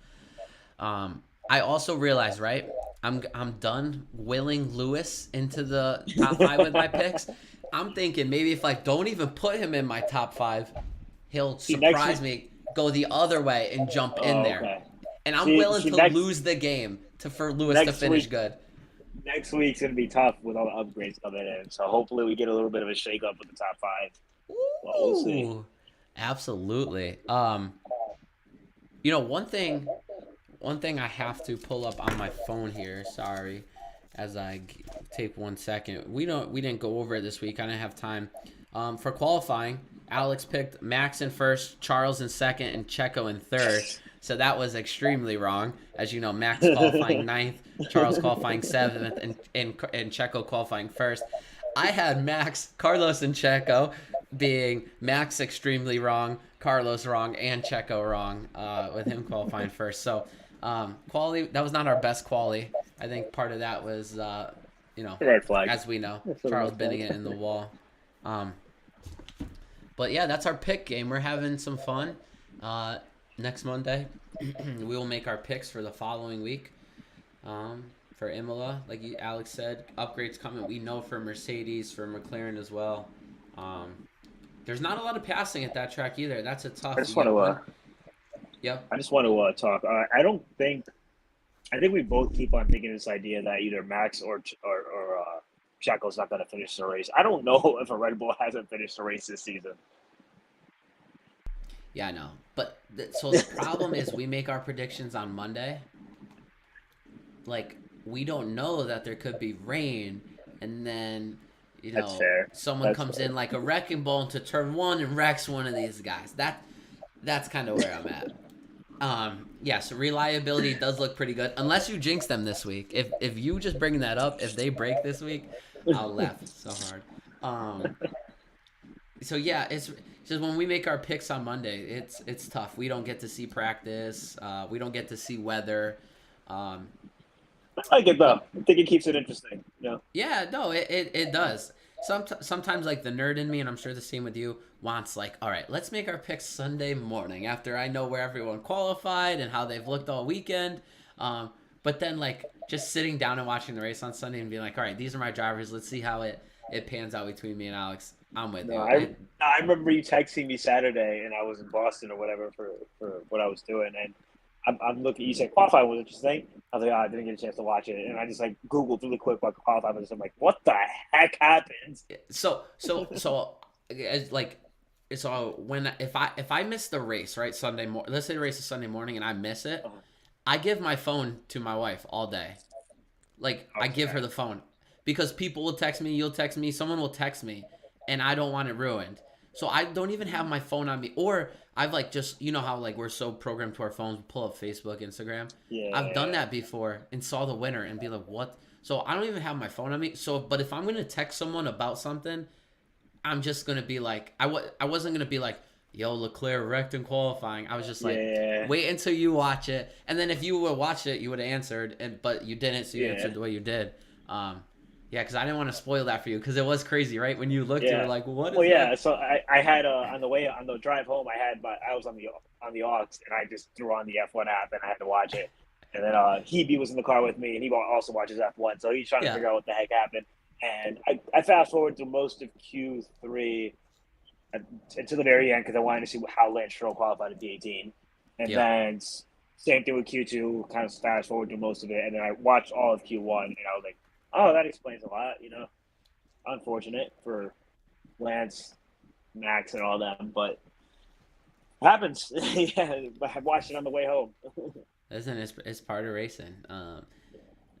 I also realized, right? I'm done willing Lewis into the top five with my picks. I'm thinking maybe if I don't even put him in my top five, he'll See next surprise me, go the other way, and jump in Oh, there. okay. And I'm willing See to next lose the game for Lewis to next finish week. good. Next week's gonna be tough with all the upgrades coming in. So hopefully we get a little bit of a shake up with the top five. Well, we'll see. Ooh, absolutely. One thing I have to pull up on my phone here. Sorry, as I take 1 second. We didn't go over it this week. I didn't have time. For qualifying, Alex picked Max in first, Charles in second, and Checo in third. So that was extremely wrong. As you know, Max qualifying ninth, Charles qualifying seventh, and Checo qualifying first. I had Max, Carlos, and Checo being Max extremely wrong, Carlos wrong, and Checo wrong, with him qualifying first. So quality, that was not our best quality. I think part of that was, Red flag. as we know, That's a Charles red bending flag. it in the wall. But yeah, that's our pick game. We're having some fun. Next Monday, we will make our picks for the following week. For Imola, like Alex said, upgrades coming. We know for Mercedes, for McLaren as well. There's not a lot of passing at that track either. That's a tough. I just want to. Yep. I just want to talk. I don't think. I think we both keep on thinking this idea that either Max or Checo's not going to finish the race. I don't know if a Red Bull hasn't finished the race this season. Yeah, I know. But so the problem is we make our predictions on Monday. Like, we don't know that there could be rain, and then That's fair. someone That's comes fair. in like a wrecking ball into turn one and wrecks one of these guys. That's kind of where I'm at. Yeah, so reliability does look pretty good, unless you jinx them this week. If you just bring that up, if they break this week, I'll laugh so hard. So yeah, it's just when we make our picks on Monday, it's tough. We don't get to see practice. We don't get to see weather. I get though. I think it keeps it interesting. Yeah, no, it does. Sometimes like the nerd in me, and I'm sure the same with you, wants like, all right, let's make our picks Sunday morning after I know where everyone qualified and how they've looked all weekend. But then like just sitting down and watching the race on Sunday and being like, all right, these are my drivers. Let's see how it pans out between me and Alex. I'm with No, you. I remember you texting me Saturday, and I was in Boston or whatever for what I was doing, and I'm looking. You said qualifying was interesting. I was like, I didn't get a chance to watch it, and I just like Googled really quick what qualifying was. I'm like, what the heck happened? So like so when if I miss the race, right, Sunday morning, let's say the race is Sunday morning and I miss it, I give my phone to my wife all day. Like I give her Okay. the phone because people will text me, you'll text me, someone will text me, and I don't want it ruined. So I don't even have my phone on me, or I've like just how like we're so programmed to our phones, pull up Facebook, Instagram. I've done Yeah. that before and saw the winner and be like, what? So I don't even have my phone on me. So, but if I'm gonna text someone about something, I'm just gonna be like, I wasn't gonna be like, yo, Leclerc wrecked in qualifying. I was just like, Yeah. wait until you watch it, and then if you would watch it, you would have answered, and but you didn't, so you Yeah. answered the way you did. Um, yeah, because I didn't want to spoil that for you, because it was crazy, right? When you looked, you were Yeah. like, what Well, is yeah. that? So I had on the way on the drive home, I was on the aux, and I just threw on the F1 app, and I had to watch it. And then Hebe was in the car with me, and he also watches F1, so he's trying to Yeah, figure out what the heck happened. And I fast forward through most of Q3 until the very end because I wanted to see how Lance Stroll qualified at P18, and yep. then same thing with Q2. Kind of fast forward through most of it, and then I watched all of Q1, and I was like, oh, that explains a lot. Unfortunate for Lance, Max, and all them, but happens. Yeah, I watched it on the way home. Listen, it's part of racing.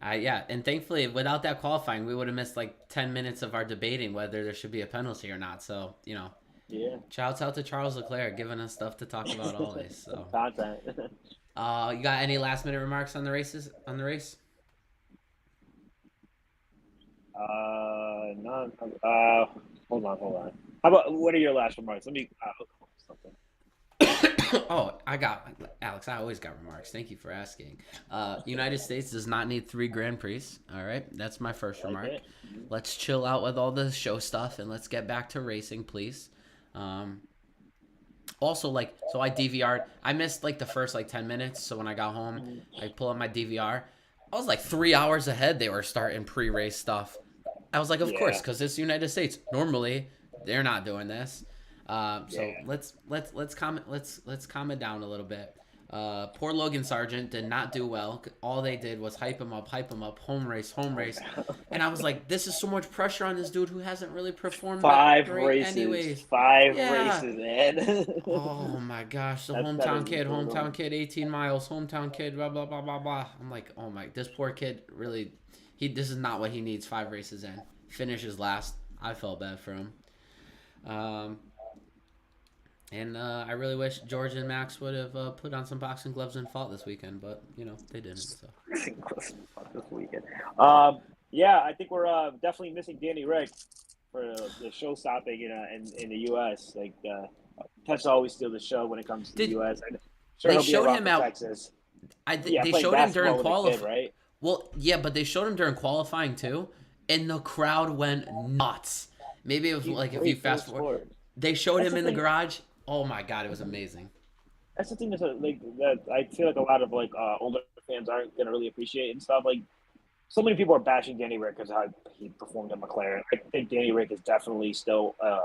Yeah, and thankfully, without that qualifying, we would have missed like 10 minutes of our debating whether there should be a penalty or not. So Yeah, shouts out to Charles Leclerc giving us stuff to talk about always. So, content. you got any last minute remarks on the race? No. Hold on. How about what are your last remarks? Let me something. Oh, I got Alex. I always got remarks. Thank you for asking. United States does not need 3 Grand Prix. All right, that's my first I like remark. it. Let's chill out with all the show stuff and let's get back to racing, please. Um, Also, like, so I DVR'd. I missed like the first like 10 minutes. So when I got home, I pull up my DVR. I was like 3 hours ahead. They were starting pre-race stuff. I was like, of course, Yeah, because it's United States. Normally, they're not doing this. So yeah. let's calm it down a little bit. Poor Logan Sargent did not do well. All they did was hype him up, home race, and I was like, this is so much pressure on this dude who hasn't really performed that great, anyways. Five Yeah. races, man. Oh my gosh, the That is brutal. hometown kid, 18 miles, hometown kid, blah blah blah blah blah. I'm like, oh my, this poor kid really, this is not what he needs. 5 races in, finishes last. I felt bad for him. Um, and I really wish George and Max would have put on some boxing gloves and fought this weekend, but they didn't. So This weekend. Yeah, I think we're definitely missing Danny Rick for the show stopping in the U.S. Like, Pets always steal the show when it comes to the did U.S. I'm sure they he'll be showed around him for out? Texas. Yeah, They playing showed him during basketball with a kid, qualifying. right? Well, yeah, but they showed him during qualifying too, and the crowd went nuts. Maybe it was He's like if you great for the fast forward, sport. they showed That's him the in the thing. garage. Oh my god, it was amazing. That's the thing that I feel like a lot of like older fans aren't gonna really appreciate and stuff. Like, so many people are bashing Danny Rick because how he performed at McLaren. I think Danny Rick is definitely still a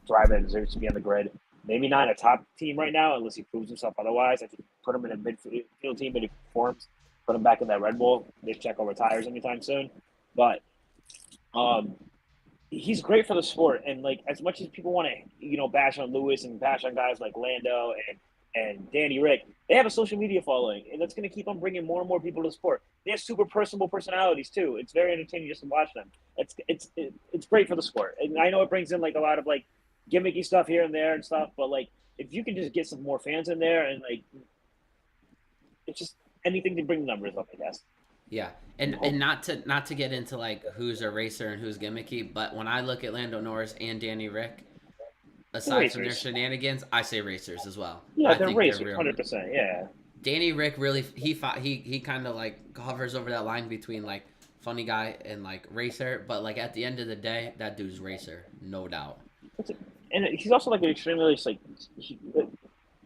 driver that deserves to be on the grid. Maybe not a top team right now, unless he proves himself otherwise. I think put him in a midfield team, but he performs. Put him back in that Red Bull. If Checo retires anytime soon, but um, he's great for the sport. And like as much as people want to, bash on Lewis and bash on guys like Lando and Danny Rick, they have a social media following, and that's going to keep on bringing more and more people to the sport. They have super personable personalities too. It's very entertaining just to watch them. It's great for the sport, and I know it brings in like a lot of like gimmicky stuff here and there and stuff, but like if you can just get some more fans in there and like it's just anything to bring the numbers up, I guess. Yeah, And and hope not to get into like who's a racer and who's gimmicky, but when I look at Lando Norris and Danny Rick, the aside from their racers. shenanigans, I say racers as well. Yeah, I they're think they're racers, real. 100%. Yeah. Danny Rick really he fought he kind of like hovers over that line between like funny guy and like racer, but like at the end of the day, that dude's racer, no doubt. And he's also like an extremely like he,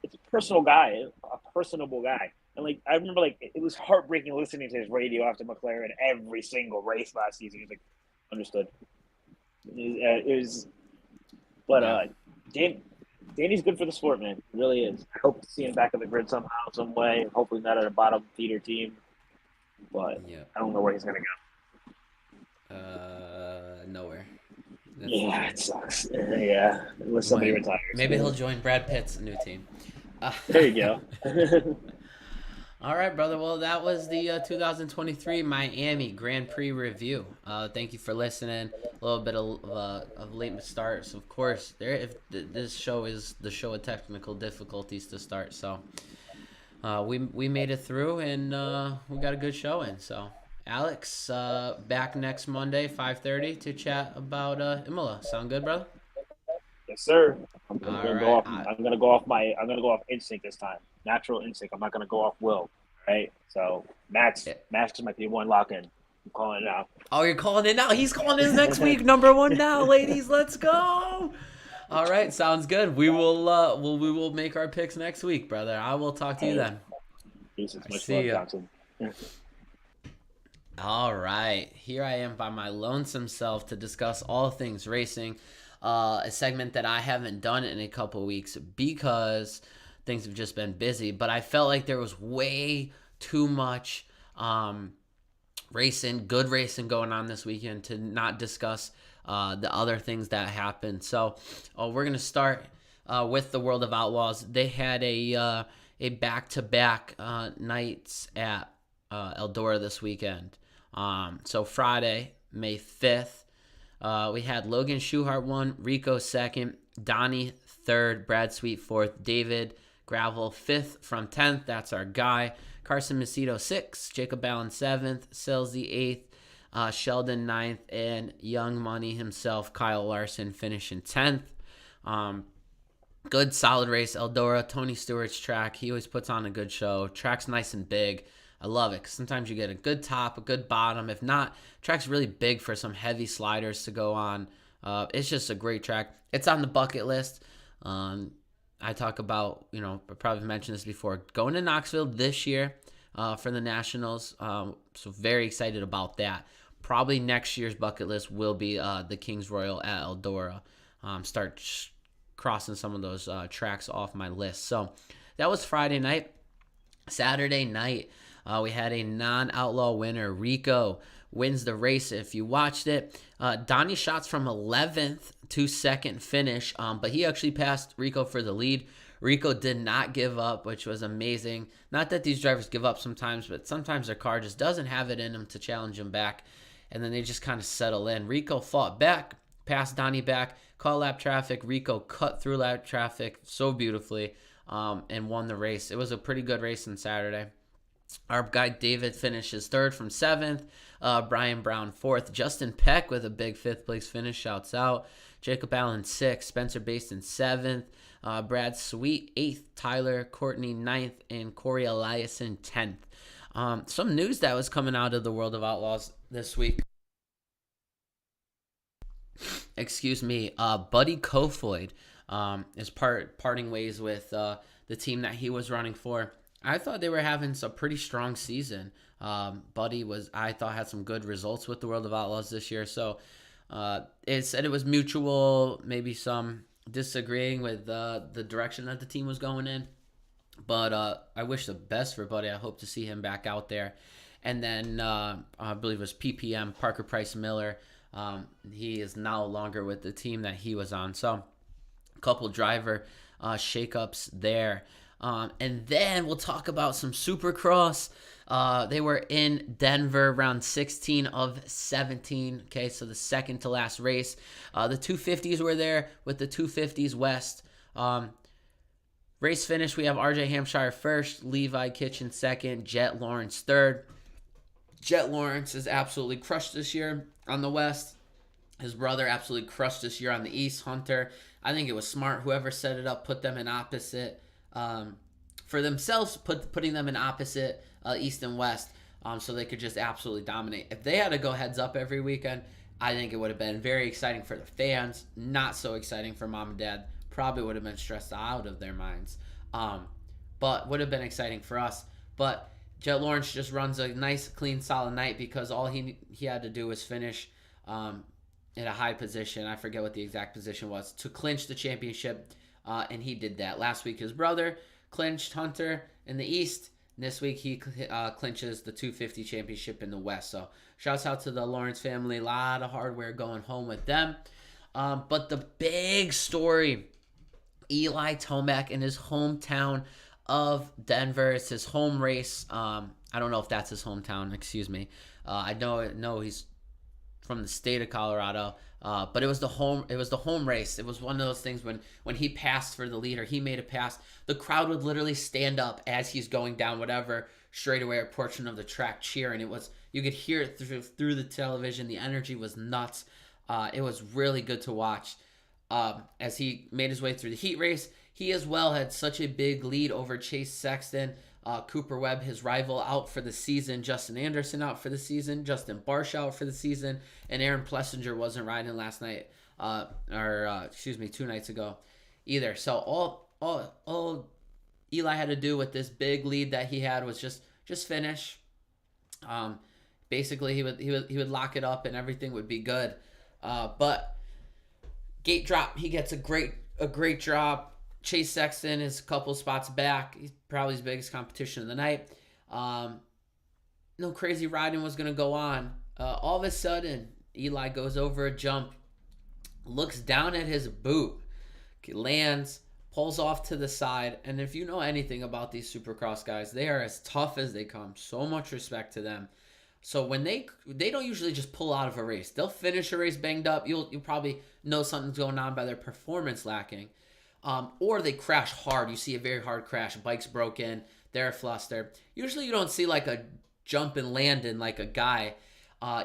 it's a personal guy, a personable guy. And like I remember, like it was heartbreaking listening to his radio after McLaren every single race last season. He was like, understood. It was, but Yeah, Dan, Danny's good for the sport, man. He really is. I hope to see him back on the grid somehow, some way. Hopefully not at a bottom feeder team, but yeah. I don't know where he's gonna go. Nowhere. That's the Yeah, truth. it sucks. Yeah, unless somebody retires. Maybe he'll join Brad Pitt's new team. There you go. All right, brother. Well, that was the 2023 Miami Grand Prix review. Thank you for listening. A little bit of late starts, of course. This show is the show of technical difficulties to start, so we made it through, and we got a good show in. So, Alex, back next Monday, 5:30 to chat about Imola. Sound good, brother? Yes, sir. I'm All gonna go right. off. I'm gonna go off my. I'm gonna go off instinct this time. Natural instinct. I'm not gonna go off will. Right. So Max is my P1 lock in. I'm calling it out. Oh, you're calling it now. He's calling his next week. Number one now, ladies. Let's go. All right, sounds good. We will make our picks next week, brother. I will talk to you Hey, then. peace. It's I much see love, ya. Johnson. All right, here I am by my lonesome self to discuss all things racing, a segment that I haven't done in a couple weeks because things have just been busy. But I felt like there was way too much good racing going on this weekend to not discuss the other things that happened. So we're gonna start with the World of Outlaws. They had a back-to-back nights at Eldora this weekend. So Friday, May 5th, we had Logan Schuchart 1, Rico 2nd, Donnie 3rd, Brad Sweet 4th, David Gravel 5th from 10th. That's our guy. Carson Macedo 6th, Jacob Allen 7th, Silsey 8th, Sheldon 9th, and Young Money himself, Kyle Larson, finishing 10th. Good, solid race. Eldora, Tony Stewart's track. He always puts on a good show. Track's nice and big. I love it because sometimes you get a good top, a good bottom. If not, track's really big for some heavy sliders to go on. It's just a great track. It's on the bucket list. I talk about, I probably mentioned this before, going to Knoxville this year for the Nationals. So very excited about that. Probably next year's bucket list will be the Kings Royal at Eldora. Start crossing some of those tracks off my list. So that was Friday night. Saturday night, we had a non-outlaw winner. Rico wins the race. If you watched it, Donnie shots from 11th to second finish, but he actually passed Rico for the lead. Rico did not give up, which was amazing. Not that these drivers give up sometimes, but sometimes their car just doesn't have it in them to challenge them back, and then they just kind of settle in. Rico fought back, passed Donnie back, caught lap traffic. Rico cut through lap traffic so beautifully and won the race. It was a pretty good race on Saturday. Our guy David finishes 3rd from 7th. Brian Brown 4th. Justin Peck with a big 5th place finish. Shouts out. Jacob Allen 6th. Spencer Baston 7th. Brad Sweet 8th. Tyler Courtney 9th. And Corey Eliason 10th. Some news that was coming out of the World of Outlaws this week. Excuse me. Buddy Kofoid is parting ways with the team that he was running for. I thought they were having some pretty strong season. Buddy I thought, had some good results with the World of Outlaws this year. So it said it was mutual, maybe some disagreeing with the direction that the team was going in. But I wish the best for Buddy. I hope to see him back out there. And then I believe it was PPM, Parker Price Miller. He is no longer with the team that he was on. So a couple driver shakeups there. And then we'll talk about some Supercross. They were in Denver, round 16 of 17. Okay, so the second to last race. The 250s were there with the 250s West. Race finish, we have RJ Hampshire first, Levi Kitchen second, Jet Lawrence third. Jet Lawrence has absolutely crushed this year on the West. His brother absolutely crushed this year on the East, Hunter. I think it was smart. Whoever set it up, put them in opposite for themselves, putting them in opposite East and West, so they could just absolutely dominate. If they had to go heads up every weekend, I think it would have been very exciting for the fans, not so exciting for mom and dad. Probably would have been stressed out of their minds, but would have been exciting for us. But Jet Lawrence just runs a nice, clean, solid night because all he had to do was finish in a high position. I forget what the exact position was to clinch the championship, and he did that. Last week, his brother clinched Hunter in the East. And this week, he clinches the 250 championship in the West. So, shouts out to the Lawrence family. A lot of hardware going home with them. But the big story, Eli Tomac in his hometown of Denver. It's his home race. I don't know if that's his hometown. Excuse me. I know he's from the state of Colorado. But it was the home. It was the home race. It was one of those things when he passed for the lead or he made a pass, the crowd would literally stand up as he's going down whatever straightaway or portion of the track cheering. It was you could hear it through the television. The energy was nuts. It was really good to watch as he made his way through the heat race. He as well had such a big lead over Chase Sexton. Cooper Webb, his rival, out for the season. Justin Anderson out for the season. Justin Barsh out for the season. And Aaron Plessinger wasn't riding last night, excuse me, 2 nights ago either. So all Eli had to do with this big lead that he had was just finish. Basically, he would lock it up and everything would be good. But gate drop, he gets a great drop. Chase Sexton is a couple spots back. He's probably his biggest competition of the night. No crazy riding was going to go on. All of a sudden, Eli goes over a jump, looks down at his boot, lands, pulls off to the side. And if you know anything about these Supercross guys, they are as tough as they come. So much respect to them. So when they don't usually just pull out of a race. They'll finish a race banged up. You'll probably know something's going on by their performance lacking. Or they crash hard. You see a very hard crash. Bike's broken. They're flustered. Usually you don't see like a jump and land in like a guy.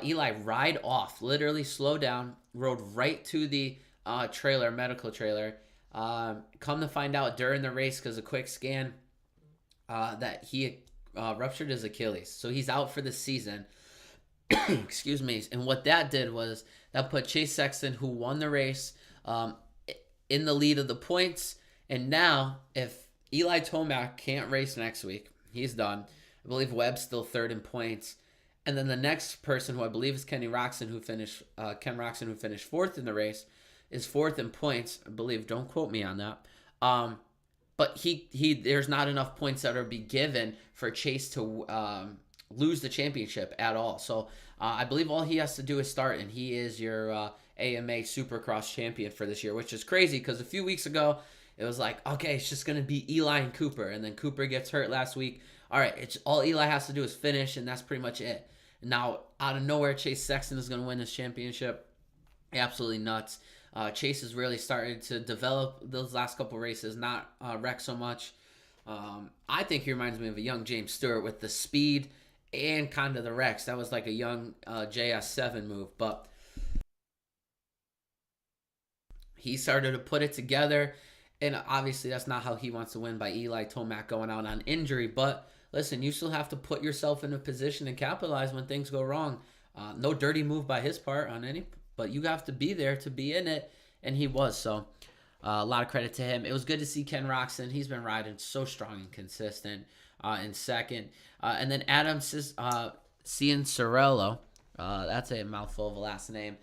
Eli ride off. Literally slow down. Rode right to the medical trailer. Come to find out during the race because a quick scan that he ruptured his Achilles. So he's out for the season. Excuse me. And what that did was that put Chase Sexton, who won the race, in the lead of the points. And now, if Eli Tomac can't race next week, he's done. I believe Webb's still third in points. And then the next person, who I believe is Ken Roxon, who finished fourth in the race, is fourth in points. I believe. Don't quote me on that. But he there's not enough points that are be given for Chase to lose the championship at all. So I believe all he has to do is start, and he is your AMA Supercross champion for this year, which is crazy because a few weeks ago it was like, okay, it's just gonna be Eli and Cooper, and then Cooper gets hurt last week. All right, it's all Eli has to do is finish, and that's pretty much it. Now out of nowhere, Chase Sexton is gonna win this championship. Absolutely nuts. Chase has really started to develop those last couple races, not wreck so much. I think he reminds me of a young James Stewart with the speed and kind of the wrecks. That was like a young JS7 move, but he started to put it together, and obviously that's not how he wants to win by Eli Tomac going out on injury. But listen, you still have to put yourself in a position and capitalize when things go wrong. No dirty move by his part on any, but you have to be there to be in it, and he was. So a lot of credit to him. It was good to see Ken Roxon. He's been riding so strong and consistent in second. And then Adam Cianciarulo, that's a mouthful of a last name.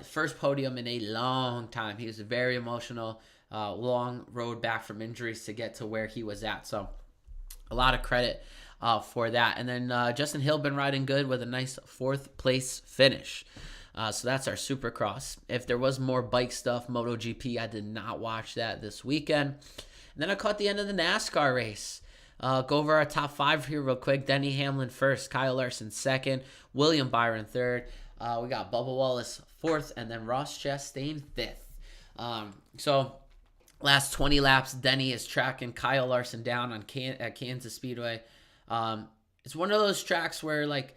First podium in a long time. He was very emotional. Long road back from injuries to get to where he was at. So a lot of credit for that. And then Justin Hill been riding good with a nice 4th place finish. So that's our Supercross. If there was more bike stuff, MotoGP, I did not watch that this weekend. And then I caught the end of the NASCAR race. Go over our top 5 here real quick. Denny Hamlin first, Kyle Larson second, William Byron third. We got Bubba Wallace 4th, and then Ross Chastain 5th. So last 20 laps, Denny is tracking Kyle Larson down on at Kansas Speedway. It's one of those tracks where, like,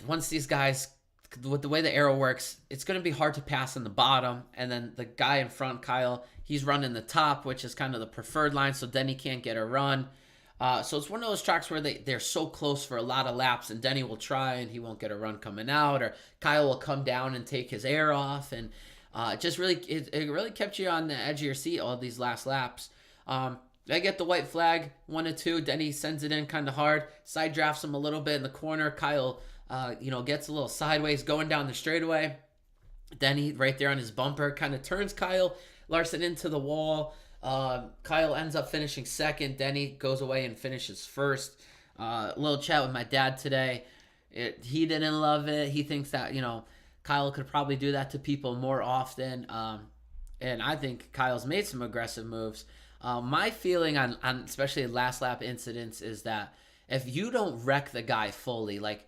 once these guys, with the way the arrow works, it's going to be hard to pass in the bottom. And then the guy in front, Kyle, he's running the top, which is kind of the preferred line, so Denny can't get a run. So it's one of those tracks where they're so close for a lot of laps, and Denny will try and he won't get a run coming out, or Kyle will come down and take his air off, and it really kept you on the edge of your seat all these last laps. I get the white flag, 1 and 2. Denny sends it in kind of hard, side drafts him a little bit in the corner. Kyle, gets a little sideways going down the straightaway. Denny right there on his bumper kind of turns Kyle Larson into the wall. Kyle ends up finishing second. Denny goes away and finishes first. A little chat with my dad today. He didn't love it. He thinks that, Kyle could probably do that to people more often. And I think Kyle's made some aggressive moves. My feeling on especially last lap incidents is that if you don't wreck the guy fully, like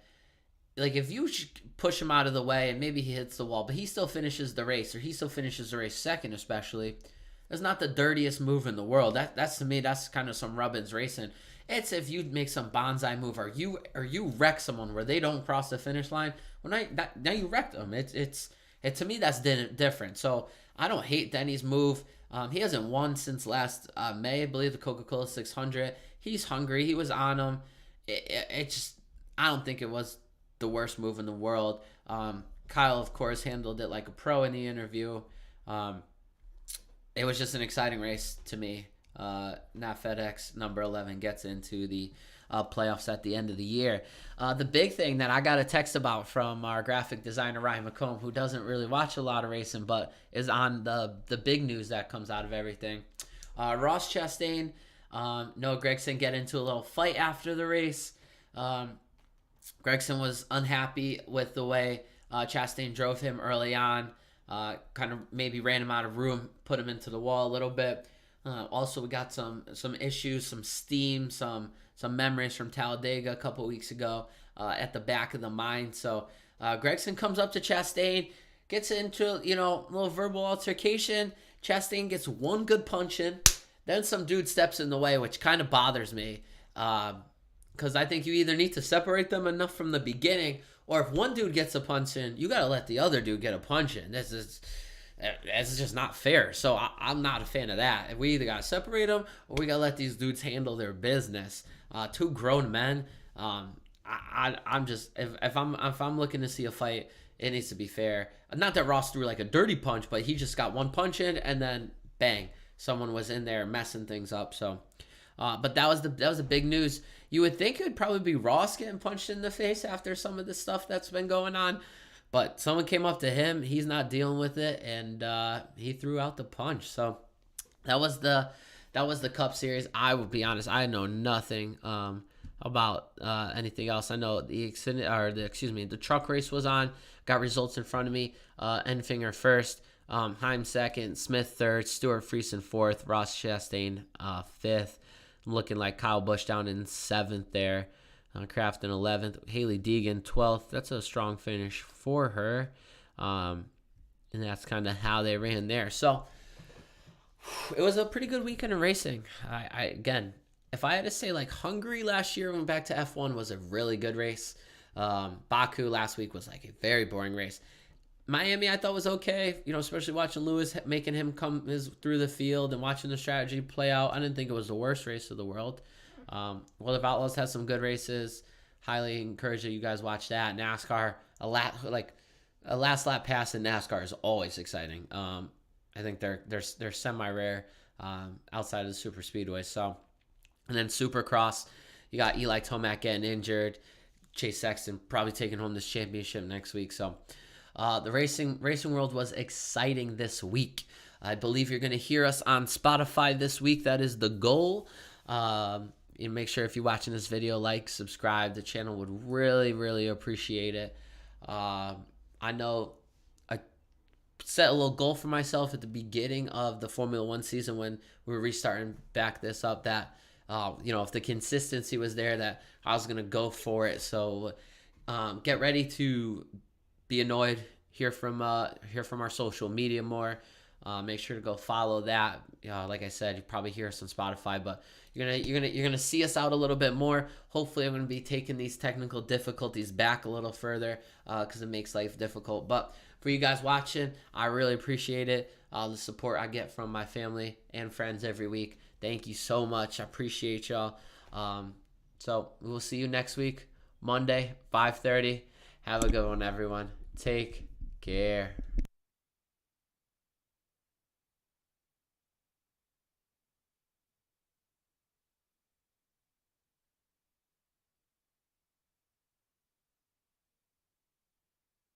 if you push him out of the way and maybe he hits the wall, but he still finishes the race, or he still finishes the race second, especially, that's not the dirtiest move in the world. That's to me, that's kind of some Rubbins racing. It's if you make some bonsai move, or you wreck someone where they don't cross the finish line. Well, now you wrecked them. It to me that's different. So I don't hate Denny's move. He hasn't won since last May, I believe, the Coca-Cola 600. He's hungry. He was on him. It just, I don't think it was the worst move in the world. Kyle, of course, handled it like a pro in the interview. It was just an exciting race to me. Not FedEx number 11 gets into the playoffs at the end of the year. The big thing that I got a text about from our graphic designer Ryan McComb, who doesn't really watch a lot of racing, but is on the big news that comes out of everything. Ross Chastain, Noah Gragson get into a little fight after the race. Gragson was unhappy with the way Chastain drove him early on. Kind of maybe ran him out of room, put him into the wall a little bit. Also, we got some issues, some steam, some memories from Talladega a couple weeks ago at the back of the mind. So Gragson comes up to Chastain, gets into a little verbal altercation. Chastain gets one good punch in, then some dude steps in the way, which kind of bothers me. Because I think you either need to separate them enough from the beginning, or if one dude gets a punch in, you got to let the other dude get a punch in. This is just not fair. So I'm not a fan of that. We either got to separate them, or we got to let these dudes handle their business. Two grown men. I'm just, if I'm looking to see a fight, it needs to be fair. Not that Ross threw like a dirty punch, but he just got one punch in, and then bang, someone was in there messing things up. So, but that was the big news. You would think it would probably be Ross getting punched in the face after some of the stuff that's been going on, but someone came up to him. He's not dealing with it, and he threw out the punch. So that was the Cup Series. I will be honest, I know nothing about anything else. I know the truck race was on. Got results in front of me. Enfinger first, Heim second, Smith third, Stuart Friesen fourth, Ross Chastain fifth. I'm looking like Kyle Busch down in seventh there. Kraft in 11th. Haley Deegan 12th. That's a strong finish for her. And that's kind of how they ran there. So it was a pretty good weekend of racing. Again, if I had to say, like, Hungary last year went back to F1 was a really good race. Baku last week was like a very boring race. Miami I thought was okay, especially watching Lewis, making him come through the field and watching the strategy play out. I didn't think it was the worst race of the world. World of Outlaws has some good races. Highly encourage that you guys watch that. NASCAR, a last lap pass in NASCAR is always exciting. I think they're semi-rare outside of the super speedway. So, and then Supercross, you got Eli Tomac getting injured. Chase Sexton probably taking home this championship next week. So the racing world was exciting this week. I believe you're going to hear us on Spotify this week. That is the goal. Make sure if you're watching this video, like, subscribe. The channel would really, really appreciate it. I know I set a little goal for myself at the beginning of the Formula One season when we were restarting back this up that, if the consistency was there, that I was going to go for it. So get ready to be annoyed. Hear from our social media more. Make sure to go follow that. Like I said, you probably hear us on Spotify, but you're gonna see us out a little bit more. Hopefully, I'm gonna be taking these technical difficulties back a little further because it makes life difficult. But for you guys watching, I really appreciate it. The support I get from my family and friends every week. Thank you so much. I appreciate y'all. So we will see you next week, Monday, 5:30. Have a good one, everyone. Take care.